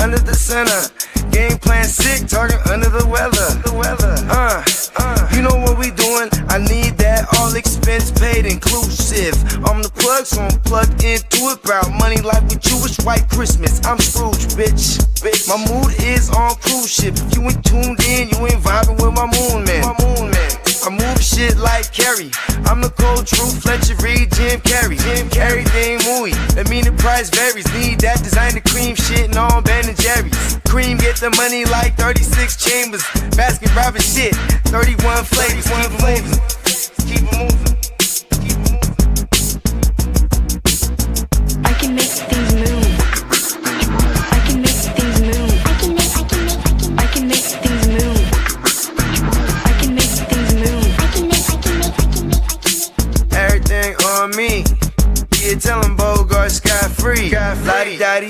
under the center. Game plan sick, target under the weather. You know what we doing? I need that all expense paid inclusive. I'm the plug, so I'm plugged into it. About money like with you, it's white Christmas. I'm Scrooge, bitch. My mood is on cruise ship. If you ain't tuned in, you ain't vibing with my moon man. I move shit like Kerry. I'm the cold truth, Fletcher Reed, Jim Carrey. Everything mooey, that mean the price varies. Need that designer cream shit and all Ben and Jerry's. Cream get the money like 36 chambers. Baskin Robbins shit, 31 flavors. Keep it moving. I can make things move. I can make things move. I can make things move. I can make things move. Everything on me. Yeah, tell him Bogart scot-free. Lottie dottie.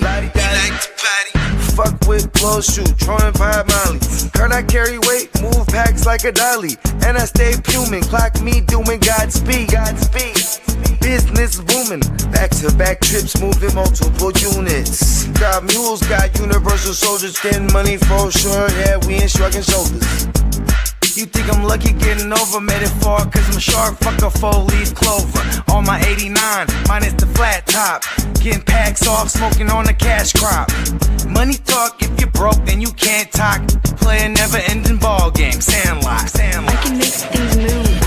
Fuck with blow shoot, throwing 5 molly. Heard I carry weight, move packs like a dolly. And I stay fuming, clock me doing Godspeed. Business booming, back-to-back trips, moving multiple units. Got mules, got universal soldiers, getting money for sure. Yeah, we ain't shrugging shoulders. You think I'm lucky getting over, made it far, cause I'm sharp, fuck a 4-leaf clover. On my 89, minus the flat top. Getting packs off, smoking on the cash crop. Money talk, if you're broke, then you can't talk. Play a never-ending ball game, Sandlot. I can make things move.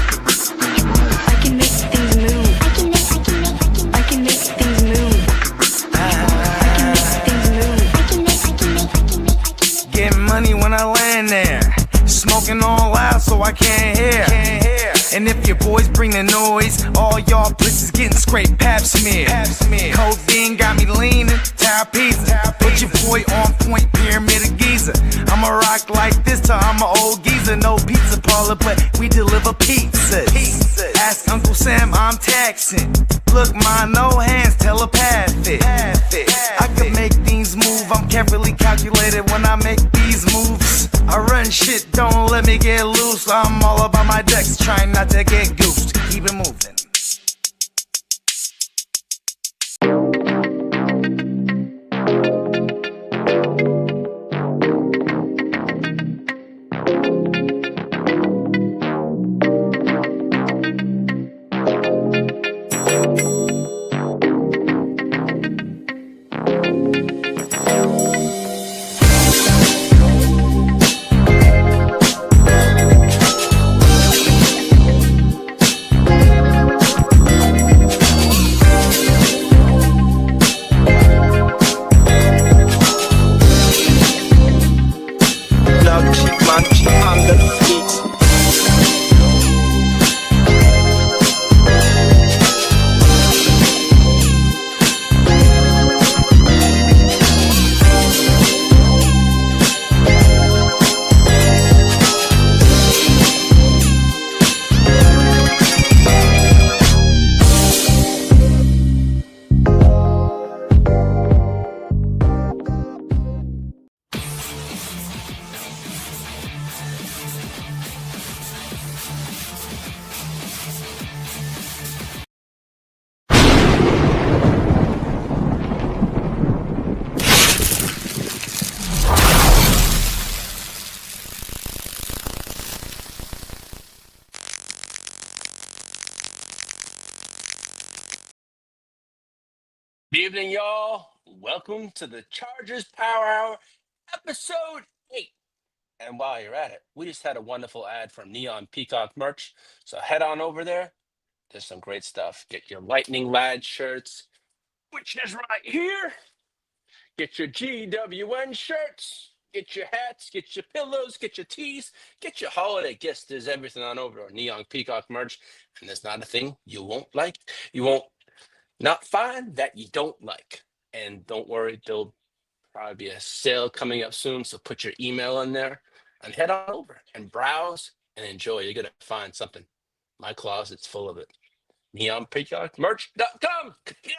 I can make things move. I can make things move. Getting money when I land there. Smoking all loud so I can't hear. And if your boys bring the noise, all y'all blitzes getting scraped pap smear. Codeine got me leaning, pizza. Put your boy on point, pyramid of Giza. I'ma rock like this till I'm an old geezer. No pizza parlor, but we deliver pizzas. Ask Uncle Sam, I'm taxing. Look, my no hands telepathic. I can make things move, I'm carefully calculated when I make these moves. I run shit, don't let me get loose. I'm all about my decks, trying not to get goosed. Keep it moving. Good evening, y'all. Welcome to the Chargers Power Hour, episode 8. And while you're at it, we just had a wonderful ad from Neon Peacock merch. So head on over there. There's some great stuff. Get your Lightning Lad shirts, which is right here. Get your GWN shirts. Get your hats. Get your pillows. Get your tees. Get your holiday gifts. There's everything on over our Neon Peacock merch. And there's not a thing you won't like. You won't not find that you don't like. And don't worry, there'll probably be a sale coming up soon. So put your email in there and head on over and browse and enjoy. You're going to find something. My closet's full of it. NeonPeacockMerch.com. Yeah.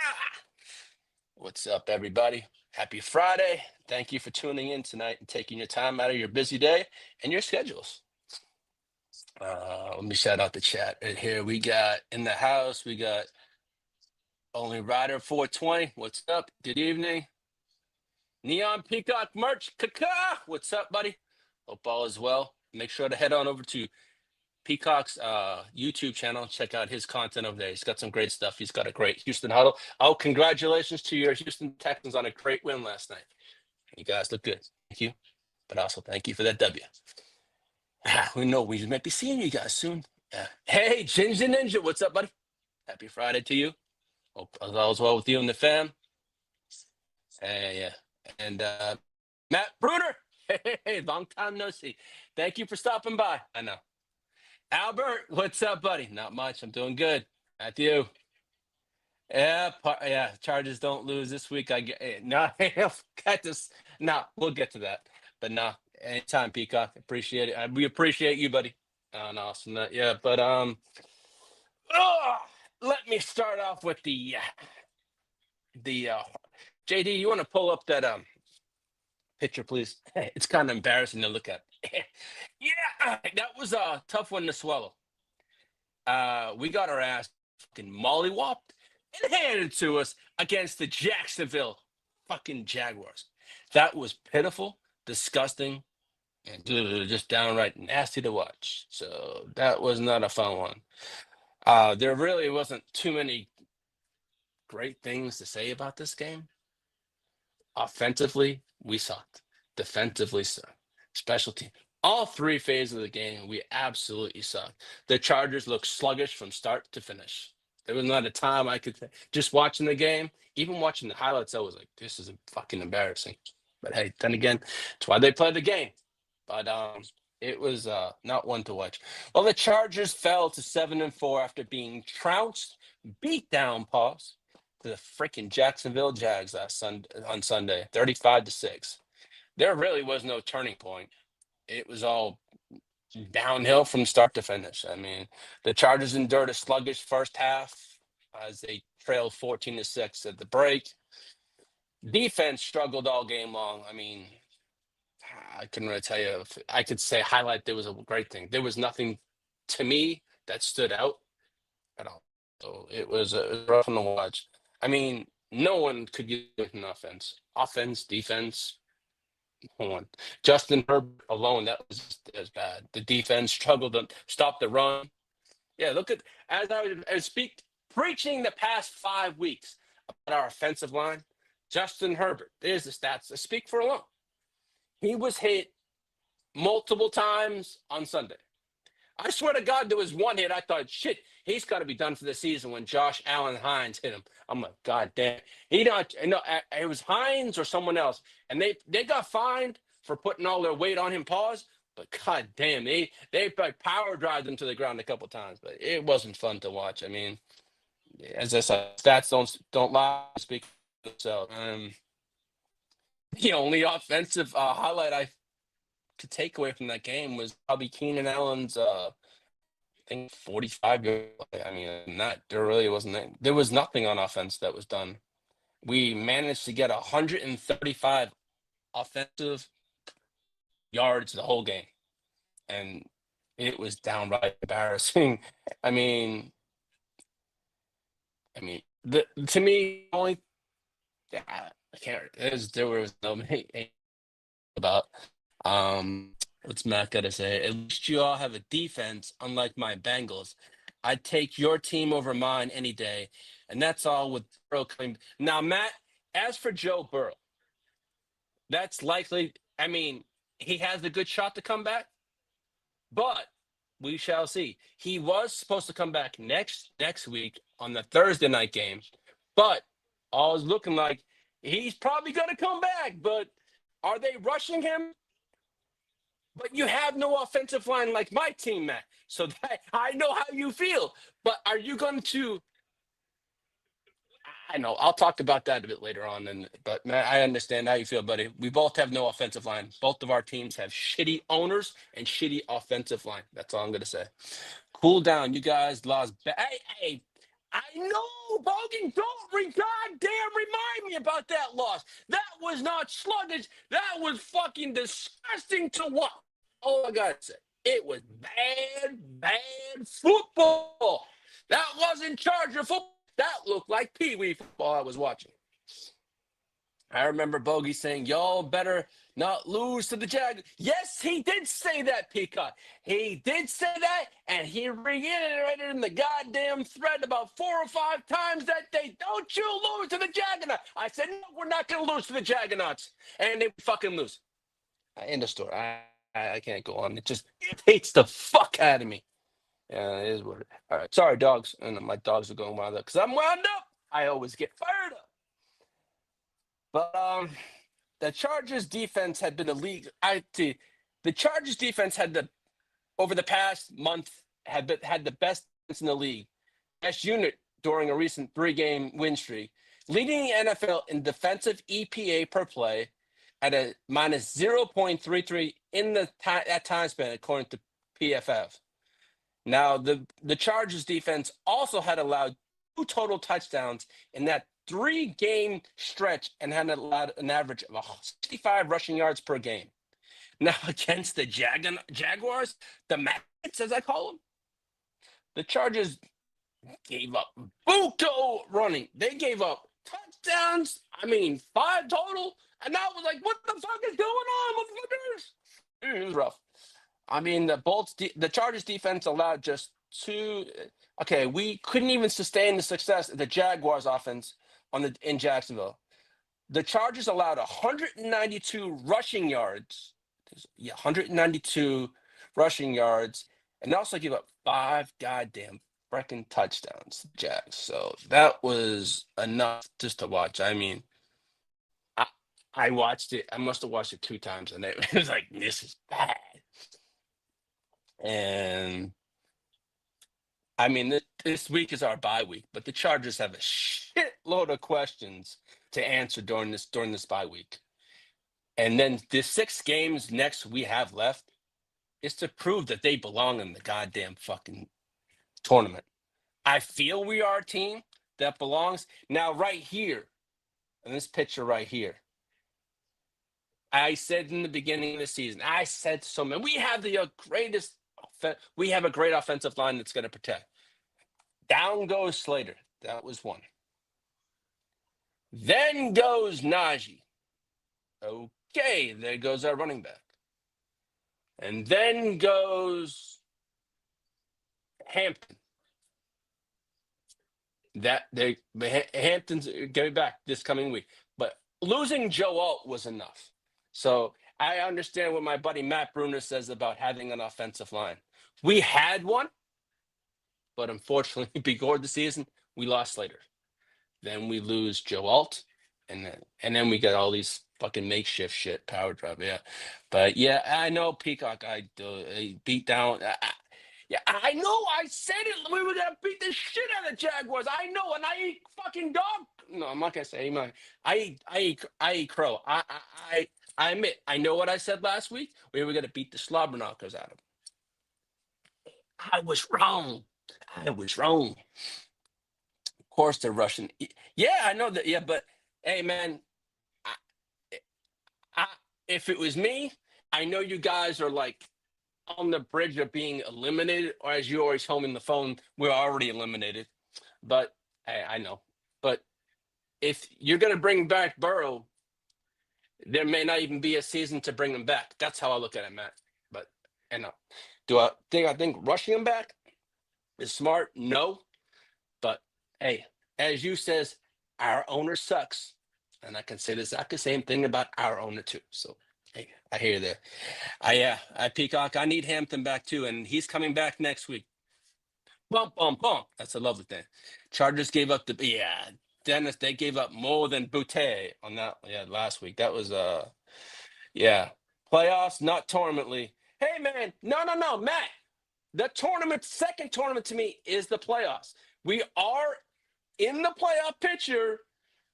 What's up, everybody? Happy Friday. Thank you for tuning in tonight and taking your time out of your busy day and your schedules. Let me shout out the chat. And here we got in the house, we got Only Rider 420. What's up? Good evening. Neon Peacock merch. Kaka, what's up, buddy? Hope all is well. Make sure to head on over to Peacock's YouTube channel. Check out his content over there. He's got some great stuff. He's got a great Houston huddle. Oh, congratulations to your Houston Texans on a great win last night. You guys look good. Thank you. But also thank you for that W. We know we might be seeing you guys soon. Hey, Ginger Ninja, what's up, buddy? Happy Friday to you. Hope all is well with you and the fam. Yeah. And Matt Bruder, hey, long time no see. Thank you for stopping by. I know. Albert, what's up, buddy? Not much. I'm doing good. Matthew. Yeah. Chargers don't lose this week. I get no. Got this. No, we'll get to that. But no, anytime, Peacock. Appreciate it. We appreciate you, buddy. Awesome. Yeah, but let me start off with the JD. You want to pull up that picture, please? It's kind of embarrassing to look at. Yeah, that was a tough one to swallow. We got our ass fucking mollywopped and handed to us against the Jacksonville fucking Jaguars. That was pitiful, disgusting, and just downright nasty to watch. So that was not a fun one. There really wasn't too many great things to say about this game. Offensively, we sucked. Defensively, sucked. Special team. All three phases of the game, we absolutely sucked. The Chargers looked sluggish from start to finish. There was not a time I could just watching the game, even watching the highlights, I was like, this is fucking embarrassing. But hey, then again, that's why they play the game. But it was not one to watch. Well, the Chargers fell to 7-4 after being trounced, beat down, to the freaking Jacksonville Jags on Sunday, 35-6. There really was no turning point. It was all downhill from start to finish. I mean, the Chargers endured a sluggish first half as they trailed 14-6 at the break. Defense struggled all game long. I mean, I couldn't really tell you if I could say highlight. There was a great thing. There was nothing to me that stood out at all. So it was a rough one to watch. I mean, no one could get an offense. Offense, defense, no one. Justin Herbert alone, that was bad. The defense struggled to stop the run. Yeah, look at as I was preaching the past 5 weeks about our offensive line. Justin Herbert, there's the stats that speak for alone. He was hit multiple times on Sunday. I swear to God, there was one hit. I thought, shit, he's got to be done for the season when Josh Allen Hines hit him. I'm like, God damn. It was Hines or someone else. And they got fined for putting all their weight on him, but God damn, they power drived him to the ground a couple times. But it wasn't fun to watch. I mean, as I said, stats don't lie. Speak for themselves. The only offensive highlight I could take away from that game was probably Keenan Allen's I think 45 yards. I mean, there really wasn't. There was nothing on offense that was done. We managed to get 135 offensive yards the whole game, and it was downright embarrassing. I mean, to me, only I can't. There was no about. What's Matt got to say? At least you all have a defense, unlike my Bengals. I'd take your team over mine any day, and that's all with Burrow coming. Now, Matt, as for Joe Burrow, that's likely. I mean, he has a good shot to come back, but we shall see. He was supposed to come back next week on the Thursday night game, but all is looking like he's probably going to come back. But are they rushing him? But you have no offensive line like my team, Matt. So that I know how you feel. But are you going to? I know. I'll talk about that a bit later on. But Matt, I understand how you feel, buddy. We both have no offensive line. Both of our teams have shitty owners and shitty offensive line. That's all I'm going to say. Cool down. You guys lost. Hey, I know, Bogan. Goddamn remind me about that loss. That was not sluggish. That was fucking disgusting to watch. Oh, I got to say, it was bad football. That wasn't Charger football. That looked like Pee Wee football I was watching. I remember Bogey saying, y'all better not lose to the Jag. Yes, he did say that, Peacock. He did say that, and he reiterated in the goddamn thread about 4 or 5 times that day. Don't you lose to the Jaggernauts. I said, no, we're not going to lose to the Jaggernauts. And they fucking lose. End of story. I can't go on. It just irritates the fuck out of me. Yeah, it is what it is. All right. Sorry, dogs. And my dogs are going wound up because I'm wound up. I always get fired up. But the Chargers defense had been a league. The Chargers defense had over the past month had the best defense in the league, best unit during a recent 3-game win streak, leading the NFL in defensive EPA per play at a minus 0.33 in that time span, according to PFF. Now the Chargers defense also had allowed 2 total touchdowns in that 3-game stretch and had allowed an average of 65 rushing yards per game. Now, against the Jaguars, the Maggots, as I call them, the Chargers gave up buco running. They gave up touchdowns. 5 total. And I was like, what the fuck is going on, motherfuckers? It was rough. The Chargers defense allowed just 2. Okay, we couldn't even sustain the success of the Jaguars offense in Jacksonville. The Chargers allowed 192 rushing yards. 192 rushing yards, and also give up 5 goddamn freaking touchdowns, Jags. So that was enough just to watch. I watched it. I must have watched it 2 times, and it was like, this is bad. And this week is our bye week, but the Chargers have a shitload of questions to answer during this bye week. And then the 6 games next we have left is to prove that they belong in the goddamn fucking tournament. I feel we are a team that belongs. Now, right here, in this picture right here, I said in the beginning of the season, we have we have a great offensive line that's going to protect. Down goes Slater. That was 1. Then goes Najee. Okay, there goes our running back. And then goes Hampton. Hampton's getting back this coming week. But losing Joe Alt was enough. So I understand what my buddy Matt Bruner says about having an offensive line. We had one, but unfortunately, before the season, we lost Slater. Then we lose Joe Alt, and then we got all these fucking makeshift shit, power drive, yeah. But yeah, I know Peacock. I beat down. I know. I said it. We were gonna beat the shit out of the Jaguars. I know, and I eat fucking dog. No, I'm not gonna say man. I eat crow. I admit. I know what I said last week. We were gonna beat the slobber knockers out of them. I was wrong. Of course, they're Russian. Yeah, I know that. Yeah, but hey, man, if it was me, I know you guys are like on the bridge of being eliminated, or as you always tell me on the phone, we're already eliminated. But hey, I know. But if you're going to bring back Burrow, there may not even be a season to bring him back. That's how I look at it, Matt. But do I think rushing him back is smart? No. But hey, as you says, our owner sucks. And I can say the exact same thing about our owner too. So hey, I hear that. I Peacock. I need Hampton back too, and he's coming back next week. Bump, bump, bump. That's a lovely thing. Chargers gave up Dennis. They gave up more than Boutte on that. Yeah, last week. That was playoffs, not tournament league. Hey man, no, Matt. The second tournament to me is the playoffs. We are in the playoff picture.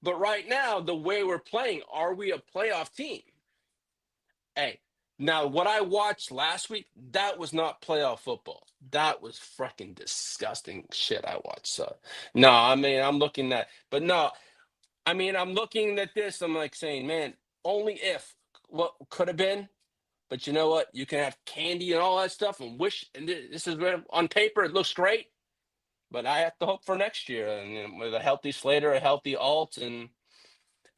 But right now, the way we're playing, are we a playoff team? Hey, now what I watched last week, that was not playoff football. That was freaking disgusting shit I watched. So, no, I'm looking at, but no, I'm looking at this. I'm like saying, man, only if what could have been. But you know what? You can have candy and all that stuff and wish. And this is where on paper it looks great. But I have to hope for next year, and with a healthy Slater, a healthy Alt, and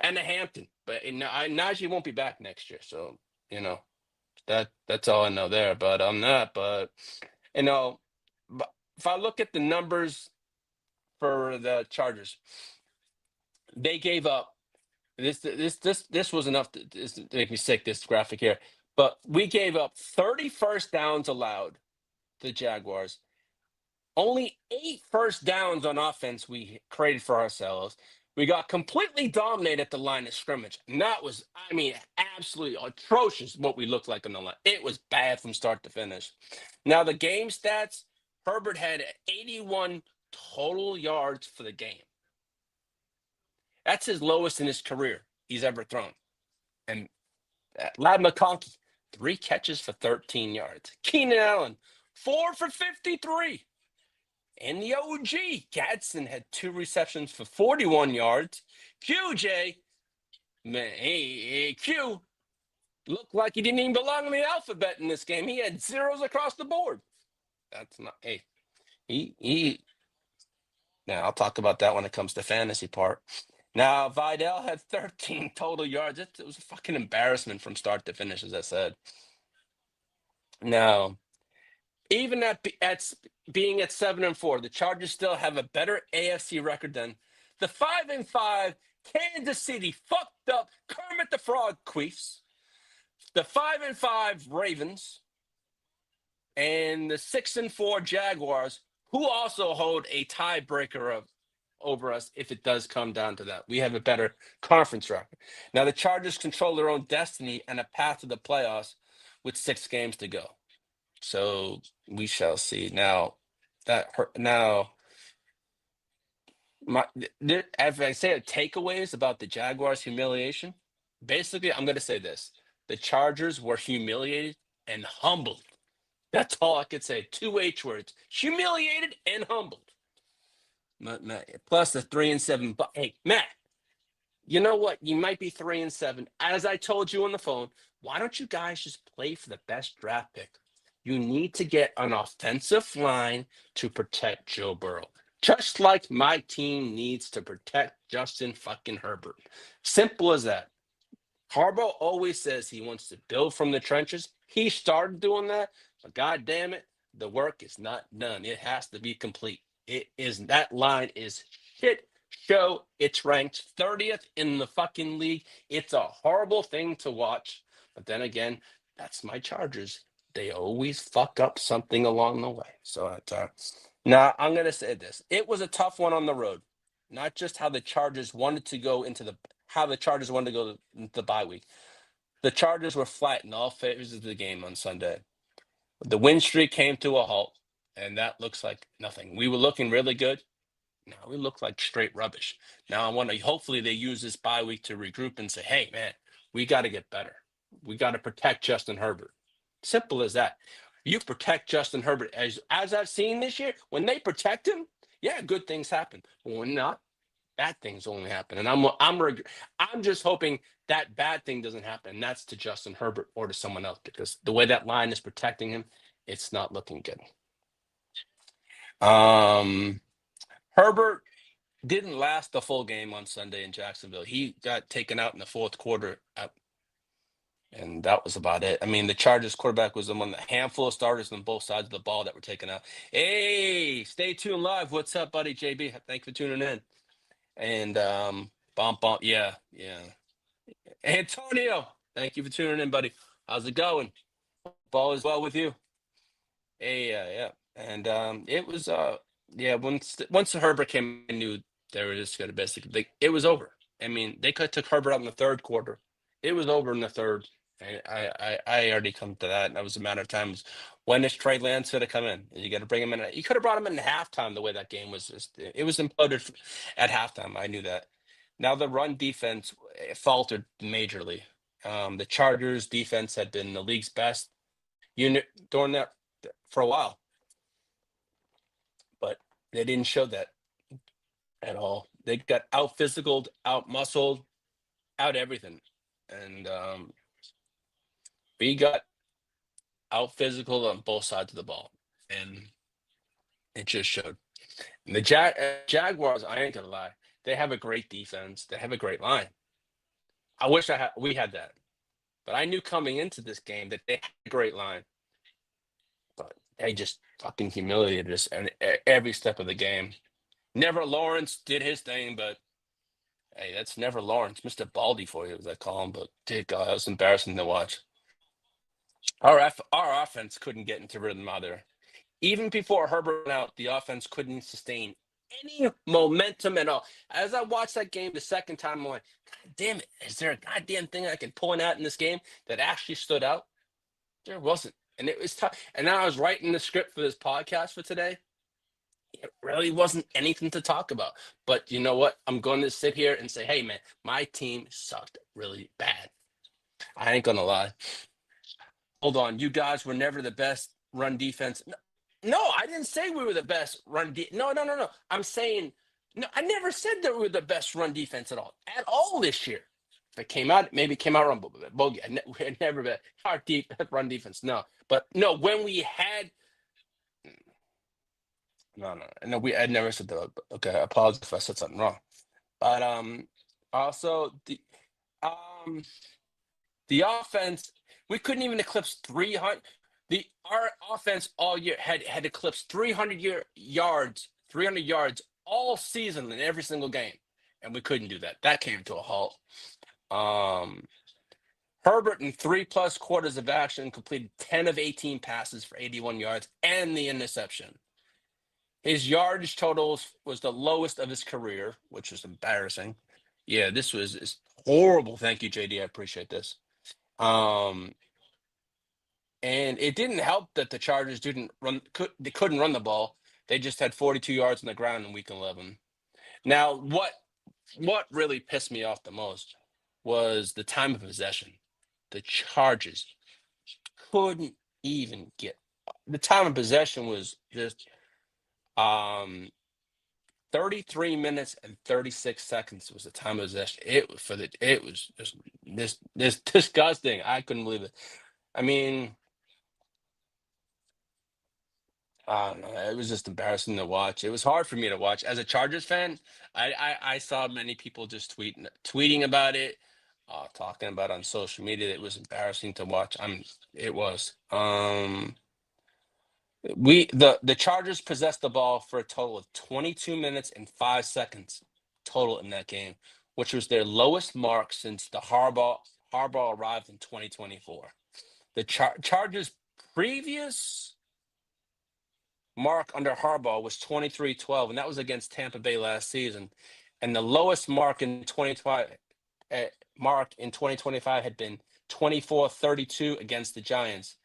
and the Hampton. But Najee won't be back next year, so you know that's all I know there. But I'm not. But you know, but if I look at the numbers for the Chargers, they gave up. This was enough to make me sick. This graphic here, but we gave up 30 first downs allowed to the Jaguars. Only 8 first downs on offense we created for ourselves. We got completely dominated at the line of scrimmage. And that was, I mean, absolutely atrocious what we looked like on the line. It was bad from start to finish. Now, the game stats, Herbert had 81 total yards for the game. That's his lowest in his career he's ever thrown. And Lad McConkey, 3 catches for 13 yards. Keenan Allen, 4 for 53. And the OG, Gadsden, had 2 receptions for 41 yards. QJ, man, hey, Q, looked like he didn't even belong in the alphabet in this game. He had zeros across the board. That's not, hey, now I'll talk about that when it comes to fantasy part. Now, Vidal had 13 total yards. It was a fucking embarrassment from start to finish, as I said. Now, even at being at 7-4, the Chargers still have a better AFC record than the 5-5 Kansas City fucked up Kermit the Frog Queefs, the 5-5 Ravens, and the 6-4 Jaguars, who also hold a tiebreaker over us if it does come down to that. We have a better conference record. Now the Chargers control their own destiny and a path to the playoffs with 6 games to go. So we shall see. Now if I say takeaways about the Jaguars' humiliation, basically I'm going to say this: the Chargers were humiliated and humbled. That's all I could say. 2 H words: humiliated and humbled. Plus the 3-7. But hey, Matt, you know what? You might be 3-7. As I told you on the phone, why don't you guys just play for the best draft pick? You need to get an offensive line to protect Joe Burrow. Just like my team needs to protect Justin fucking Herbert. Simple as that. Harbaugh always says he wants to build from the trenches. He started doing that, but God damn it, the work is not done. It has to be complete. That line is shit show. It's ranked 30th in the fucking league. It's a horrible thing to watch. But then again, that's my Chargers. They always fuck up something along the way. So now I'm gonna say this: it was a tough one on the road. Not just how the Chargers wanted to go into the bye week. The Chargers were flat in all phases of the game on Sunday. The win streak came to a halt, and that looks like nothing. We were looking really good. Now we look like straight rubbish. Now I want to hopefully they use this bye week to regroup and say, hey man, we got to get better. We got to protect Justin Herbert. Simple as that. You protect Justin Herbert as I've seen this year. When they protect him, yeah, good things happen. When not, bad things only happen. And I'm just hoping that bad thing doesn't happen. And that's to Justin Herbert or to someone else, because the way that line is protecting him, it's not looking good. Herbert didn't last the full game on Sunday in Jacksonville. He got taken out in the 4th quarter. And that was about it. I mean, the Chargers quarterback was among the handful of starters on both sides of the ball that were taken out. Hey, stay tuned live. What's up, buddy? JB, thanks for tuning in. And bump. Yeah. Antonio, thank you for tuning in, buddy. How's it going? Ball is well with you. Hey, yeah. And it was once the Herbert came, I knew they were just gonna basically it was over. I mean, they could have took Herbert out in the 3rd quarter. It was over in the 3rd. I already come to that. That was a matter of time. When is Trey Lance going to come in? You got to bring him in. You could have brought him in at halftime. The way that game was, it was imploded at halftime. I knew that. Now the run defense faltered majorly. The Chargers defense had been the league's best unit during that for a while, but they didn't show that at all. They got out physicaled, out muscled, out everything, and we got out physical on both sides of the ball, and it just showed. And the Jaguars, I ain't gonna lie, they have a great defense. They have a great line. I wish we had that. But I knew coming into this game that they had a great line. But they just fucking humiliated us every step of the game. Never Lawrence did his thing, but hey, that's never Lawrence, Mr. Baldy for you, as I call him. But dear God, that was embarrassing to watch. Our offense couldn't get into rhythm either. Even before Herbert went out, the offense couldn't sustain any momentum at all. As I watched that game the second time, I'm like, God damn it, is there a goddamn thing I can point out in this game that actually stood out? There wasn't. And it was tough. And now I was writing the script for this podcast for today. It really wasn't anything to talk about. But you know what? I'm going to sit here and say, hey, man, my team sucked really bad. I ain't going to lie. Hold on. You guys were never the best run defense. No, I didn't say we were the best run. No. I'm saying, no, I never said that we were the best run defense at all this year. If it came out, maybe it came out wrong. Bogey, we had never been our deep run defense. No, but no, when we had, no, I never said that. Okay, I apologize if I said something wrong. But also the offense, we couldn't even eclipse 300. Our offense all year had eclipsed 300 yards all season in every single game, and we couldn't do that. That came to a halt. Herbert in 3+ quarters of action completed 10 of 18 passes for 81 yards and the interception. His yardage totals was the lowest of his career, which was embarrassing. Yeah, this was horrible. Thank you, JD. I appreciate this. And it didn't help that the Chargers couldn't run the ball. They just had 42 yards on the ground in week 11. Now, what really pissed me off the most was the time of possession. The Chargers couldn't even get the time of possession was just 33 minutes and 36 seconds was the time of possession. It was just this disgusting. I couldn't believe it. I mean, it was just embarrassing to watch. It was hard for me to watch. As a Chargers fan, I saw many people just tweeting about it, talking about it on social media. It was embarrassing to watch. It was. The Chargers possessed the ball for a total of 22 minutes and 5 seconds total in that game, which was their lowest mark since the Harbaugh arrived in 2024. The Chargers' previous mark under Harbaugh was 23-12, and that was against Tampa Bay last season. And the lowest mark in 2025 had been 24-32 against the Giants.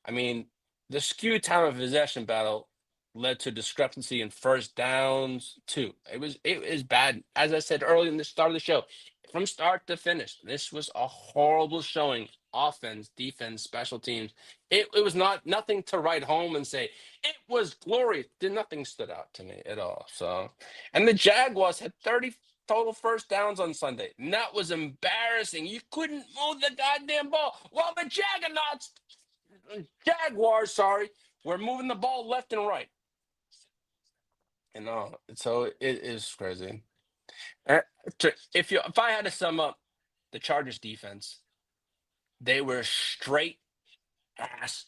I mean, the skewed time of possession battle led to discrepancy in first downs too. It was bad. As I said earlier in the start of the show, from start to finish, this was a horrible showing. Offense, defense, special teams. It was nothing to write home and say it was glorious. Nothing stood out to me at all. So, and the Jaguars had 30 total first downs on Sunday. And that was embarrassing. You couldn't move the goddamn ball. Well, the Jaguars, were moving the ball left and right. So it is crazy. If I had to sum up the Chargers defense, they were straight ass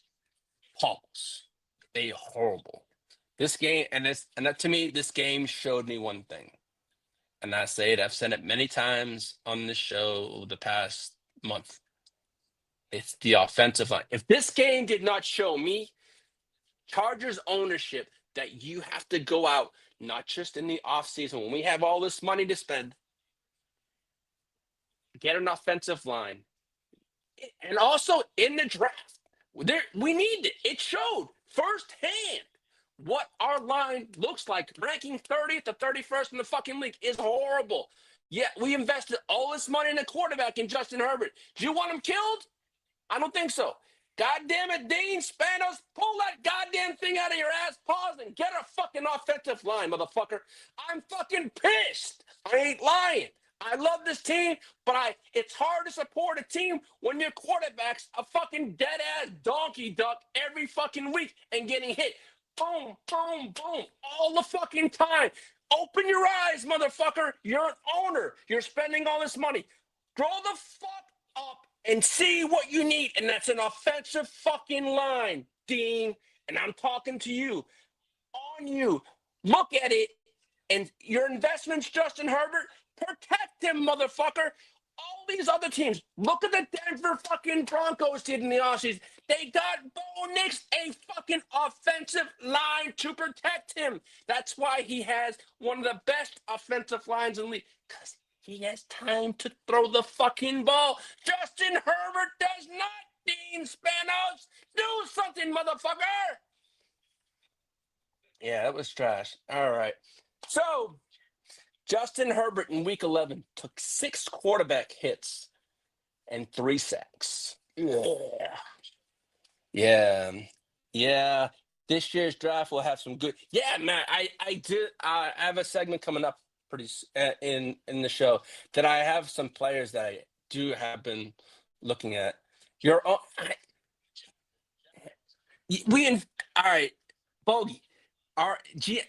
Pauls. They horrible. This game, and that to me, this game showed me one thing. And I say it, I've said it many times on this show the past month. It's the offensive line. If this game did not show me Chargers ownership that you have to go out, not just in the offseason when we have all this money to spend, get an offensive line. And also in the draft, we need it. It showed firsthand what our line looks like. Ranking 30th to 31st in the fucking league is horrible. Yet we invested all this money in a quarterback in Justin Herbert. Do you want him killed? I don't think so. God damn it, Dean Spanos, pull that goddamn thing out of your ass, pause, and get a fucking offensive line, motherfucker. I'm fucking pissed. I ain't lying. I love this team, but it's hard to support a team when your quarterback's a fucking dead-ass donkey duck every fucking week and getting hit. Boom, boom, boom, all the fucking time. Open your eyes, motherfucker. You're an owner. You're spending all this money. Grow the fuck up and see what you need, and that's an offensive fucking line, Dean. And I'm talking to you, on you. Look at it, and your investments, Justin Herbert, protect him, motherfucker. All these other teams, look at the Denver fucking Broncos did in the offseason. They got Bo Nix a fucking offensive line to protect him. That's why he has one of the best offensive lines in the league. Because he has time to throw the fucking ball. Justin Herbert does not. Dean Spanos, do something, motherfucker. Yeah, that was trash. All right. So, Justin Herbert in week 11 took 6 quarterback hits and 3 sacks. Yeah. Yeah. Yeah. This year's draft will have some good. Yeah, man. I have a segment coming up in the show that I have some players that I do have been looking at. All right, Bogey.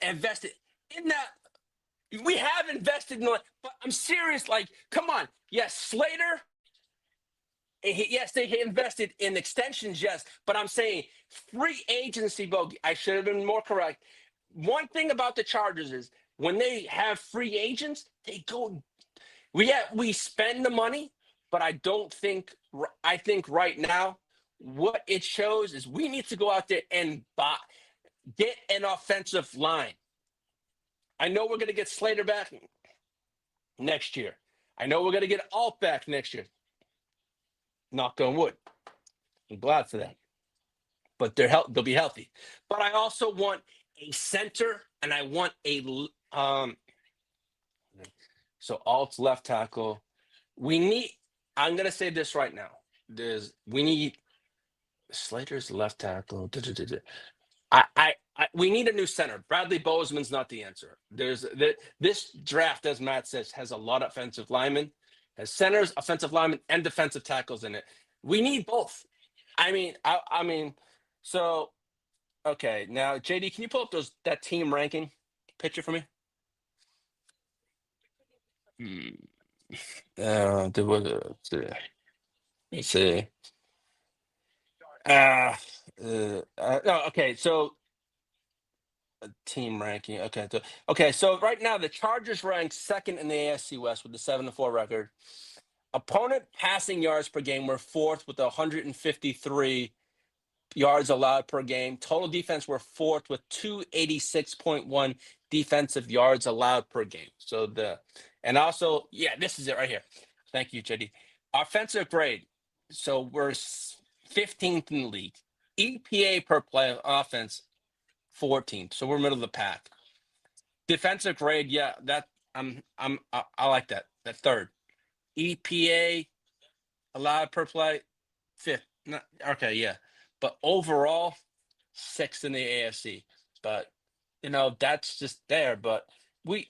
Invested in that. We have invested in, but I'm serious. Like, come on. Yes, Slater. Yes, they invested in extensions. Yes, but I'm saying free agency, Bogey. I should have been more correct. One thing about the Chargers is when they have free agents, they go. We spend the money, but I don't think. I think right now, what it shows is we need to go out there and get an offensive line. I know we're going to get Slater back next year. I know we're going to get Alt back next year. Knock on wood. I'm glad for that. But they'll be healthy. But I also want a center, and I want a so Alt's left tackle. I'm going to say this right now. We need Slater's left tackle. We need a new center. Bradley Bozeman's not the answer. This draft, as Matt says, has a lot of offensive linemen, has centers, offensive linemen, and defensive tackles in it. We need both. So okay. Now, JD, can you pull up that team ranking picture for me? There was let's see. No, okay. So team ranking. Okay. So right now the Chargers rank second in the AFC West with the 7-4 record. Opponent passing yards per game were fourth with 153 yards allowed per game. Total defense were fourth with 286.1 defensive yards allowed per game. And also, this is it right here. Thank you, JD. Offensive grade. So we're 15th in the league. EPA per play offense, 14th. So we're middle of the pack. Defensive grade, I like that. That third. EPA allowed per play, 5th. But overall, 6th in the AFC. But that's just there. But we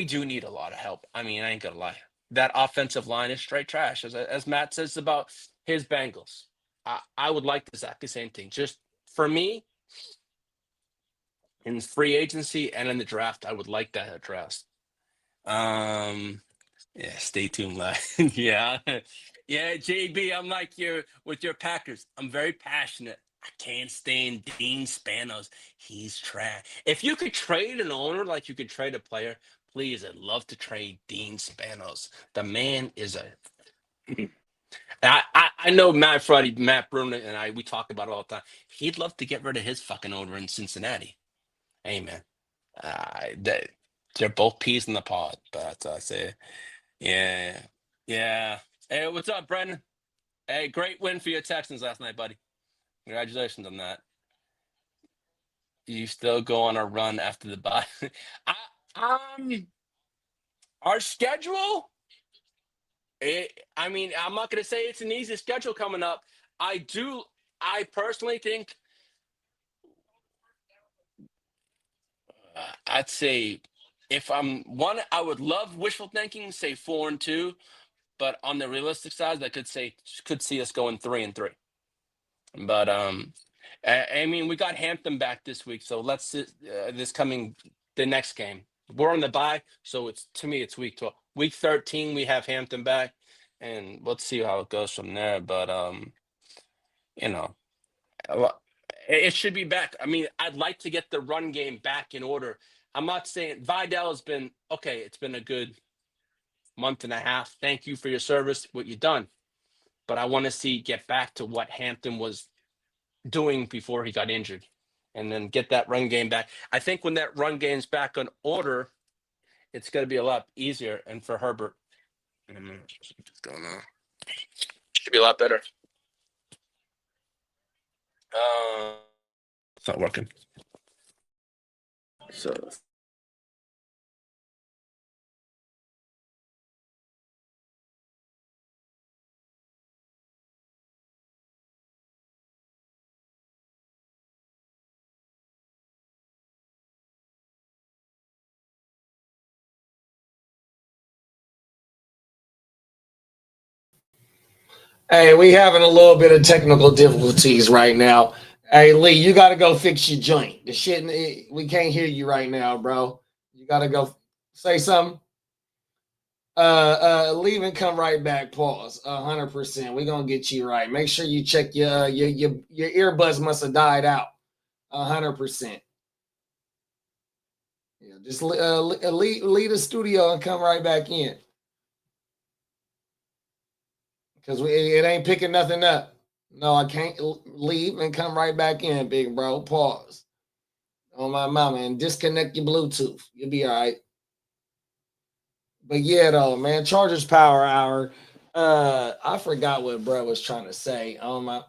do need a lot of help. I mean, I ain't gonna lie. That offensive line is straight trash. As Matt says about his Bengals. I would like exactly the same thing. Just for me, in free agency and in the draft, I would like that addressed. Stay tuned, live. Yeah, JB, I'm like you with your Packers. I'm very passionate. I can't stand Dean Spanos. He's trash. If you could trade an owner like you could trade a player, please, I'd love to trade Dean Spanos. The man is I know Matt Bruno, and we talk about it all the time. He'd love to get rid of his fucking owner in Cincinnati. Hey, man. They're both peas in the pod, but I say, yeah. Hey, what's up, Brendan? Hey, great win for your Texans last night, buddy. Congratulations on that. You still go on a run after the bye. Our schedule. I'm not going to say it's an easy schedule coming up. I personally think I'd say if I would love wishful thinking, say 4-2, but on the realistic side, that could see us going 3-3. But we got Hampton back this week, so let's the next game. We're on the bye, so it's week 12. Week 13, we have Hampton back, and let's see how it goes from there. But you know, a lo- it should be back. I mean, I'd like to get the run game back in order. I'm not saying Vidal has been okay. It's been a good month and a half. Thank you for your service, what you've done. But I want to see get back to what Hampton was doing before he got injured, and then get that run game back. I think when that run game's back on order, it's going to be a lot easier. And for Herbert, what's going on? Should be a lot better. It's not working. So Hey, we having a little bit of technical difficulties right now. Hey, Lee, you got to go fix your joint. The shit, we can't hear you right now, bro. You got to go say something. Leave and come right back. Pause. 100%. We gonna get you right. Make sure you check your earbuds must have died out. 100%. Yeah, just leave the studio and come right back in because it ain't picking nothing up. No, I can't leave and come right back in, big bro. Pause. On my mama and disconnect your Bluetooth. You'll be all right. But yeah, though, man, Chargers Power Hour. I forgot what bro was trying to say. On my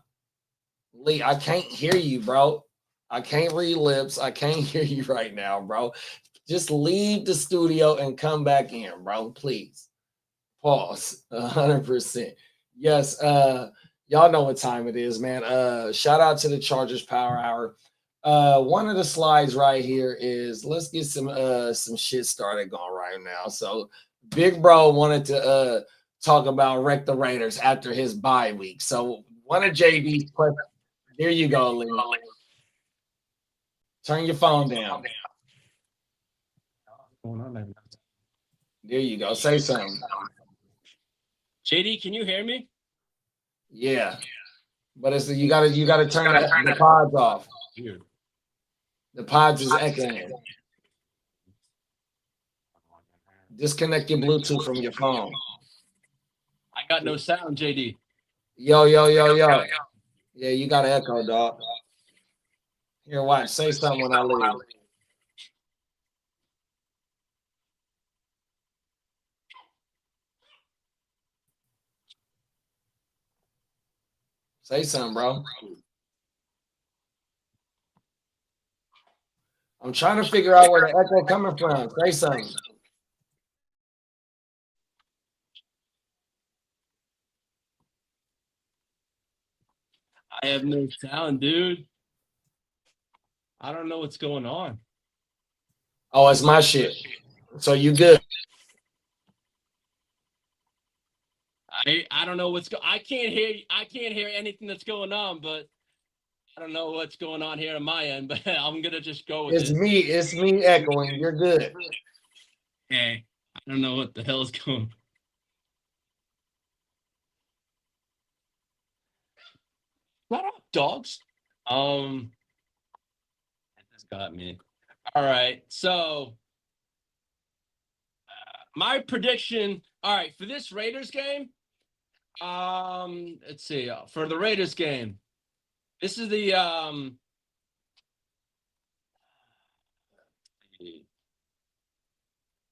Lee, I can't hear you, bro. I can't read lips. I can't hear you right now, bro. Just leave the studio and come back in, bro. Please. Pause. 100%. Yes, y'all know what time it is, man. Shout out to the Chargers Power Hour. One of the slides right here is let's get some shit started going right now. So Big Bro wanted to talk about wreck the Raiders after his bye week. So one of JB's questions. Here you go, Lee. Turn your phone down. There you go. Say something. JD, can you hear me? Yeah. But it's you gotta turn the pods off. Weird. The pods is echoing. Disconnect your Bluetooth from your phone. I got no sound, JD. Yo, yo, yo, yo. Yeah, you got to echo, dog. Here, watch. Say something when I leave. Say something, bro. I'm trying to figure out where the echo coming from. Say something. I have no sound, dude. I don't know what's going on. Oh, it's my shit. So you good. I don't know what's I can't hear anything that's going on, but I don't know what's going on here on my end, but I'm gonna just go with It's it. me. It's me echoing. You're good. Hey, I don't know what the hell is going on. Shut up, dogs. That just got me. All right, so my prediction. All right, for this Raiders game. Let's see. For the Raiders game, this is the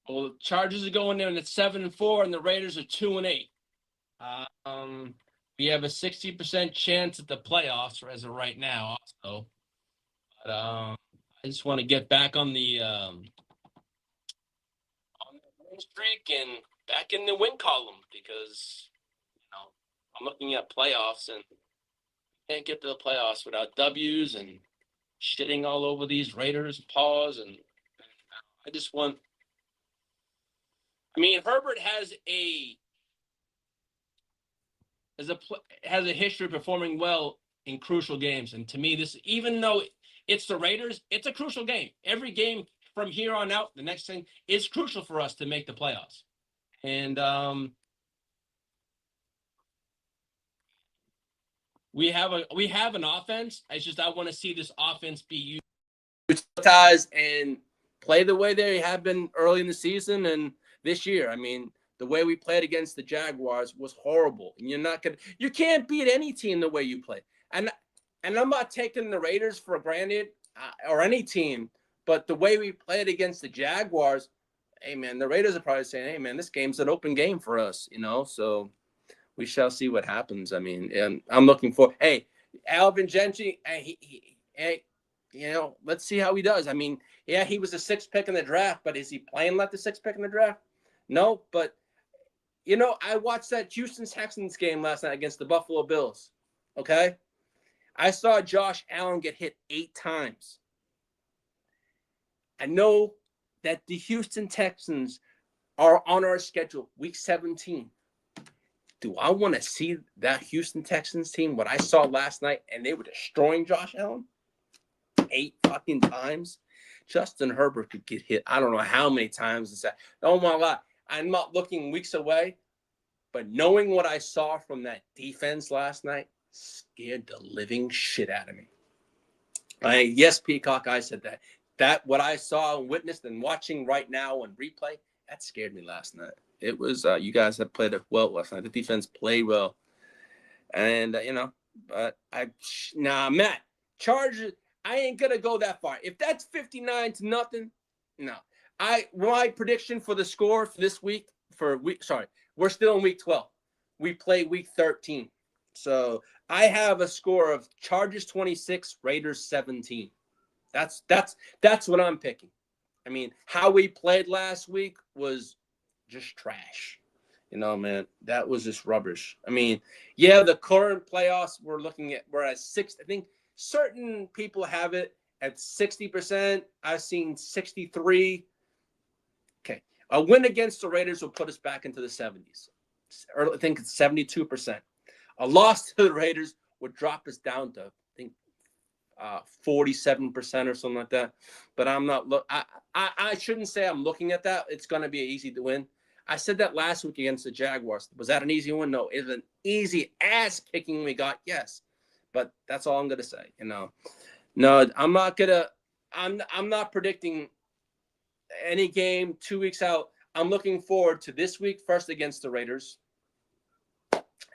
well, the Chargers are going in at 7-4, and the Raiders are 2-8. We have a 60% chance at the playoffs as of right now, also. But I just want to get back on the win streak and back in the win column because I'm looking at playoffs and can't get to the playoffs without W's and shitting all over these Raiders paws, and I just want. I mean, Herbert has a history of performing well in crucial games, and to me, this even though it's the Raiders, it's a crucial game. Every game from here on out, the next thing is crucial for us to make the playoffs, and we have an offense. It's just I want to see this offense be utilized and play the way they have been early in the season and this year. I mean, the way we played against the Jaguars was horrible, and you can't beat any team the way you play. And I'm not taking the Raiders for granted or any team, but the way we played against the Jaguars, hey man, the Raiders are probably saying, hey man, this game's an open game for us, So we shall see what happens. I mean, and I'm looking for, hey, Alvin Gentry, hey, let's see how he does. I mean, yeah, he was the 6th pick in the draft, but is he playing like the 6th pick in the draft? No, but, I watched that Houston Texans game last night against the Buffalo Bills, okay? I saw Josh Allen get hit 8 times. I know that the Houston Texans are on our schedule, week 17. Do I want to see that Houston Texans team, what I saw last night, and they were destroying Josh Allen 8 fucking times? Justin Herbert could get hit. I don't know how many times. Don't want to lie. I'm not looking weeks away, but knowing what I saw from that defense last night scared the living shit out of me. Yes, Peacock, I said that. That what I saw and witnessed and watching right now on replay, that scared me last night. It was you guys have played it well last night. The defense played well, and but Matt, Chargers. I ain't gonna go that far. If that's 59-0, no. My prediction for the score for this week we're still in week 12. We play week 13, so I have a score of Chargers 26, Raiders 17. That's what I'm picking. I mean, how we played last week was just trash. Man, that was just rubbish. I mean, yeah, the current playoffs we're at 6. I think certain people have it at 60%. I've seen 63. Okay. A win against the Raiders will put us back into the 70s. I think it's 72%. A loss to the Raiders would drop us down to, I think, 47% or something like that. But I'm not I shouldn't say I'm looking at that. It's going to be easy to win. I said that last week against the Jaguars. Was that an easy one? No. It was an easy ass kicking we got. Yes. But that's all I'm going to say. No, I'm not predicting any game 2 weeks out. I'm looking forward to this week first against the Raiders.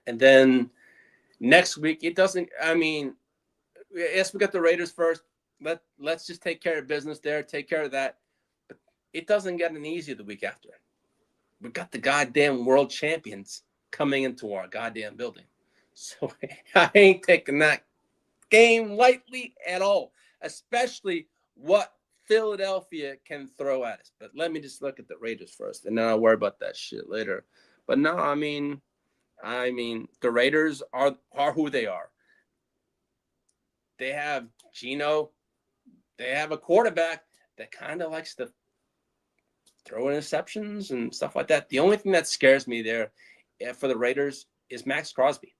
And then next week, yes, we got the Raiders first. Let's just take care of business there, take care of that. But it doesn't get any easier the week after. We got the goddamn world champions coming into our goddamn building. So I ain't taking that game lightly at all, especially what Philadelphia can throw at us. But let me just look at the Raiders first, and then I'll worry about that shit later. But no, I mean, the Raiders are who they are. They have Geno. They have a quarterback that kind of likes to throw interceptions and stuff like that. The only thing that scares me there for the Raiders is Max Crosby.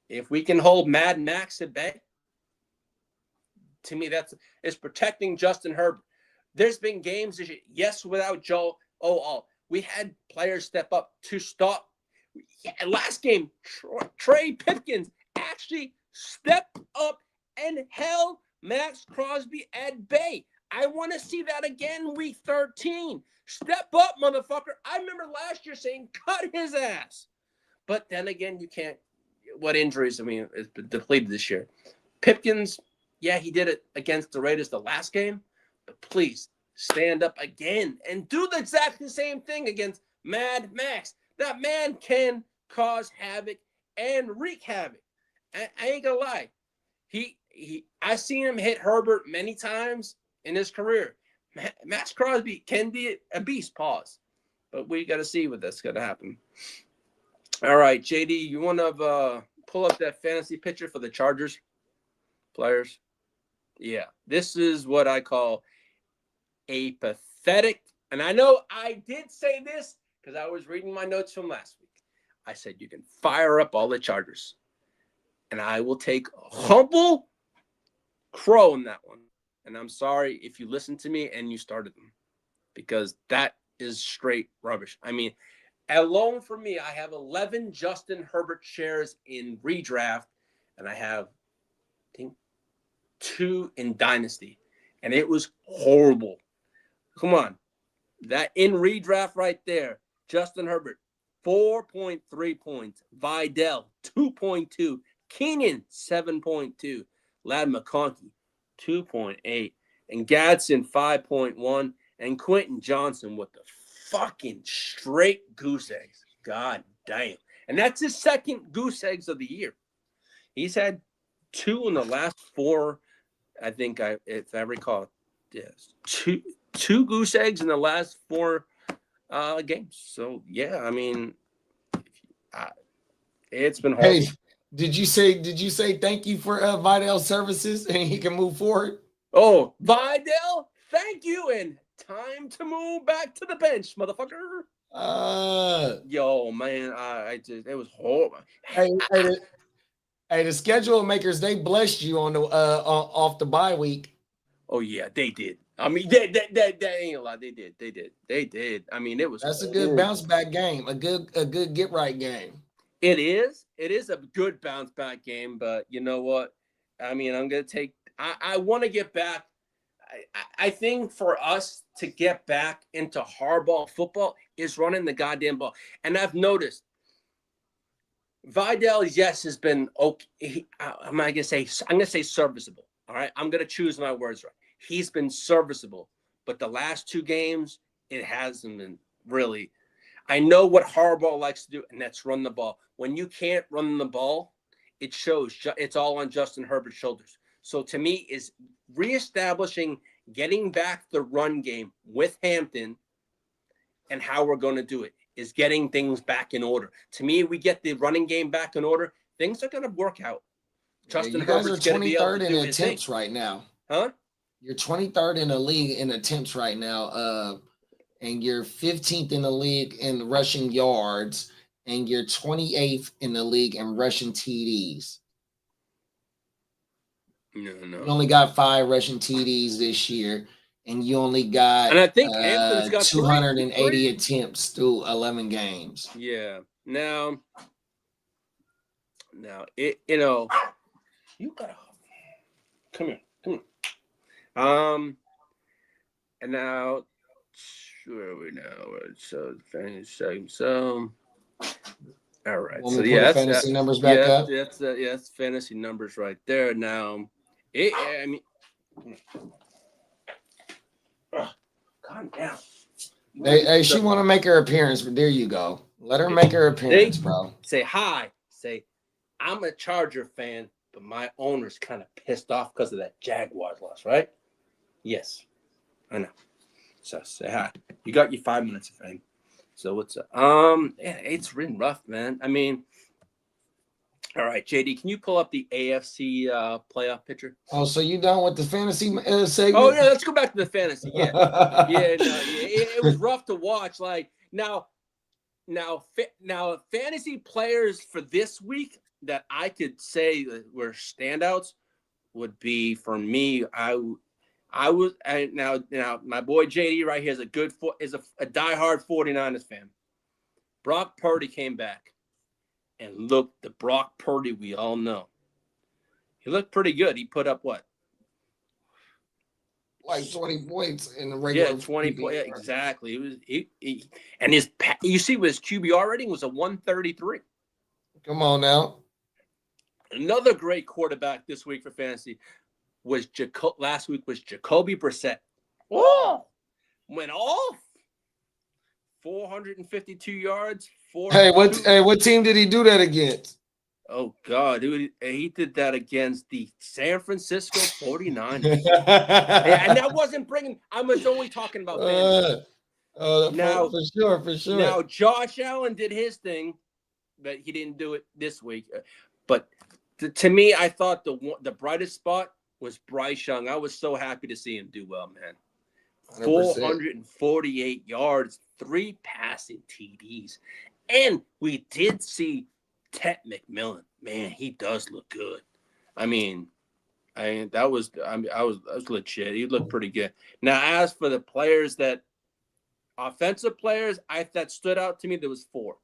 If we can hold Mad Max at bay, to me, it's protecting Justin Herbert. There's been games this year, yes, without Joe. We had players step up to stop. Yeah, last game, Trey Pipkins actually stepped up and held Max Crosby at bay. I want to see that again week 13. Step up, motherfucker. I remember last year saying, cut his ass. But then again, you can't. What injuries? It's been depleted this year. Pipkins, yeah, he did it against the Raiders the last game. But please, stand up again and do the exact same thing against Mad Max. That man can cause havoc and wreak havoc. I ain't gonna lie. I've seen him hit Herbert many times in his career. Max Crosby can be a beast, pause. But we got to see what that's going to happen. All right, JD, you want to pull up that fantasy picture for the Chargers players? Yeah, this is what I call a pathetic. And I know I did say this because I was reading my notes from last week. I said you can fire up all the Chargers. And I will take a humble crow in that one. And I'm sorry if you listened to me and you started them, because that is straight rubbish. Alone for me, I have 11 Justin Herbert shares in redraft, and I have, I think, 2 in Dynasty. And it was horrible. Come on. That in redraft right there, Justin Herbert, 4.3 points. Vidal, 2.2. Keenan, 7.2. Lad McConkey, 2.8. And Gadsden, 5.1. And Quentin Johnson with the fucking straight goose eggs. God damn. And that's his second goose eggs of the year. He's had 2 in the last 4, I think, if I recall. Yes, two goose eggs in the last 4 games. So yeah, I mean, it's been horrible. Hey, did you say thank you for Vidal services and he can move forward? Oh, Vidal, thank you, and time to move back to the bench, motherfucker. Yo, man, it was horrible. Hey, the schedule makers, they blessed you on the off the bye week. Oh yeah, they did. I mean, they ain't a lot. They did. I mean, it was. That's a good bounce back game. A good get right game. It is a good bounce back game, but you know what? I mean, I'm gonna take. I want to get back. I think for us to get back into hardball football is running the goddamn ball, and I've noticed. Vidal, yes, has been okay. I'm gonna say serviceable. All right, I'm gonna choose my words right. He's been serviceable, but the last 2 games, it hasn't been really. I know what Harbaugh likes to do, and that's run the ball. When you can't run the ball, it shows. It's all on Justin Herbert's shoulders. So to me, is reestablishing, getting back the run game with Hampton, and how we're going to do it is getting things back in order. To me, we get the running game back in order, things are going to work out. Justin Herbert's going to be able to do his attempts right now. Huh? You're 23rd in the league in attempts right now, and you're 15th in the league in rushing yards, and you're 28th in the league in rushing TDs. No. You only got 5 rushing TDs this year, and you only got, and I think Hampton's got 280 attempts through 11 games. Yeah. Now, it you gotta come here. And now, where are we now? So all right. So yeah, fantasy numbers back up. That's fantasy numbers right there. Now, calm down. Hey, she want to make her appearance, but there you go. Let her make her appearance, bro. Say hi. Say, I'm a Charger fan, but my owner's kind of pissed off because of that Jaguars loss, right? Yes, I know. So say hi. You got your 5 minutes of fame. So what's up? Yeah, it's been rough, man. I mean, all right, JD, can you pull up the AFC playoff picture? Oh, so you done with the fantasy segment? Oh yeah, let's go back to the fantasy. Yeah, it was rough to watch. Like now, fantasy players for this week that I could say were standouts would be for me. Now my boy JD right here is a diehard 49ers fan. Brock Purdy came back, and look, the Brock Purdy we all know. He looked pretty good. He put up what? Like 20 points in the regular. Yeah, 20 points. Yeah, exactly. It was and his QBR rating was a 133. Come on now. Another great quarterback this week for fantasy was last week was Jacoby Brissett. Oh, went off 452 yards. What team did he do that against? Oh God, he did that against the San Francisco 49ers. And that wasn't bringing. I was only talking about fantasy. Now, for sure. Now Josh Allen did his thing, but he didn't do it this week. But to me, I thought the brightest spot was Bryce Young. I was so happy to see him do well, man. 100%. 448 yards, 3 passing TDs. And we did see Ted McMillan. Man, he does look good. I was legit. He looked pretty good. Now, as for the players that offensive players that stood out to me, there was 4.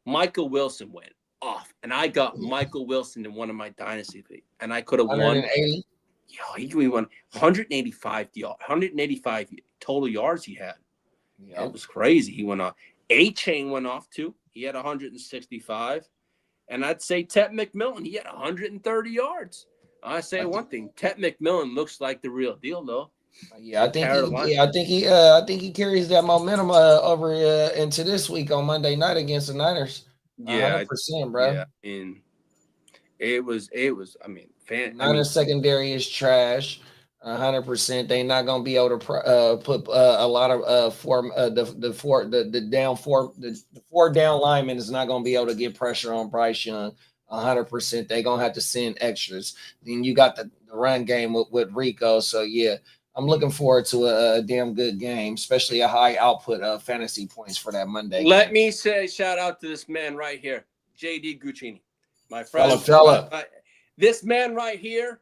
Michael Wilson went off, and I got Michael Wilson in one of my dynasty leagues, and I could have won. 180. Yo, he won 185 total yards he had. Yep. It was crazy. He went off. A-Chain went off too. He had 165. And I'd say Ted McMillan, he had 130 yards. I say one thing, Ted McMillan looks like the real deal, though. Yeah, I think he carries that momentum over into this week on Monday night against the Niners. 100%, bro. Yeah, and it was. I mean, Niners secondary is trash. 100%. They're not gonna be able to put a lot of the 4 down linemen is not gonna be able to get pressure on Bryce Young. 100%. They're gonna have to send extras. Then you got the run game with Rico. So yeah, I'm looking forward to a damn good game, especially a high output of fantasy points for that Monday. Let me say shout out to this man right here, JD Guccini, my friend. Fella. This man right here.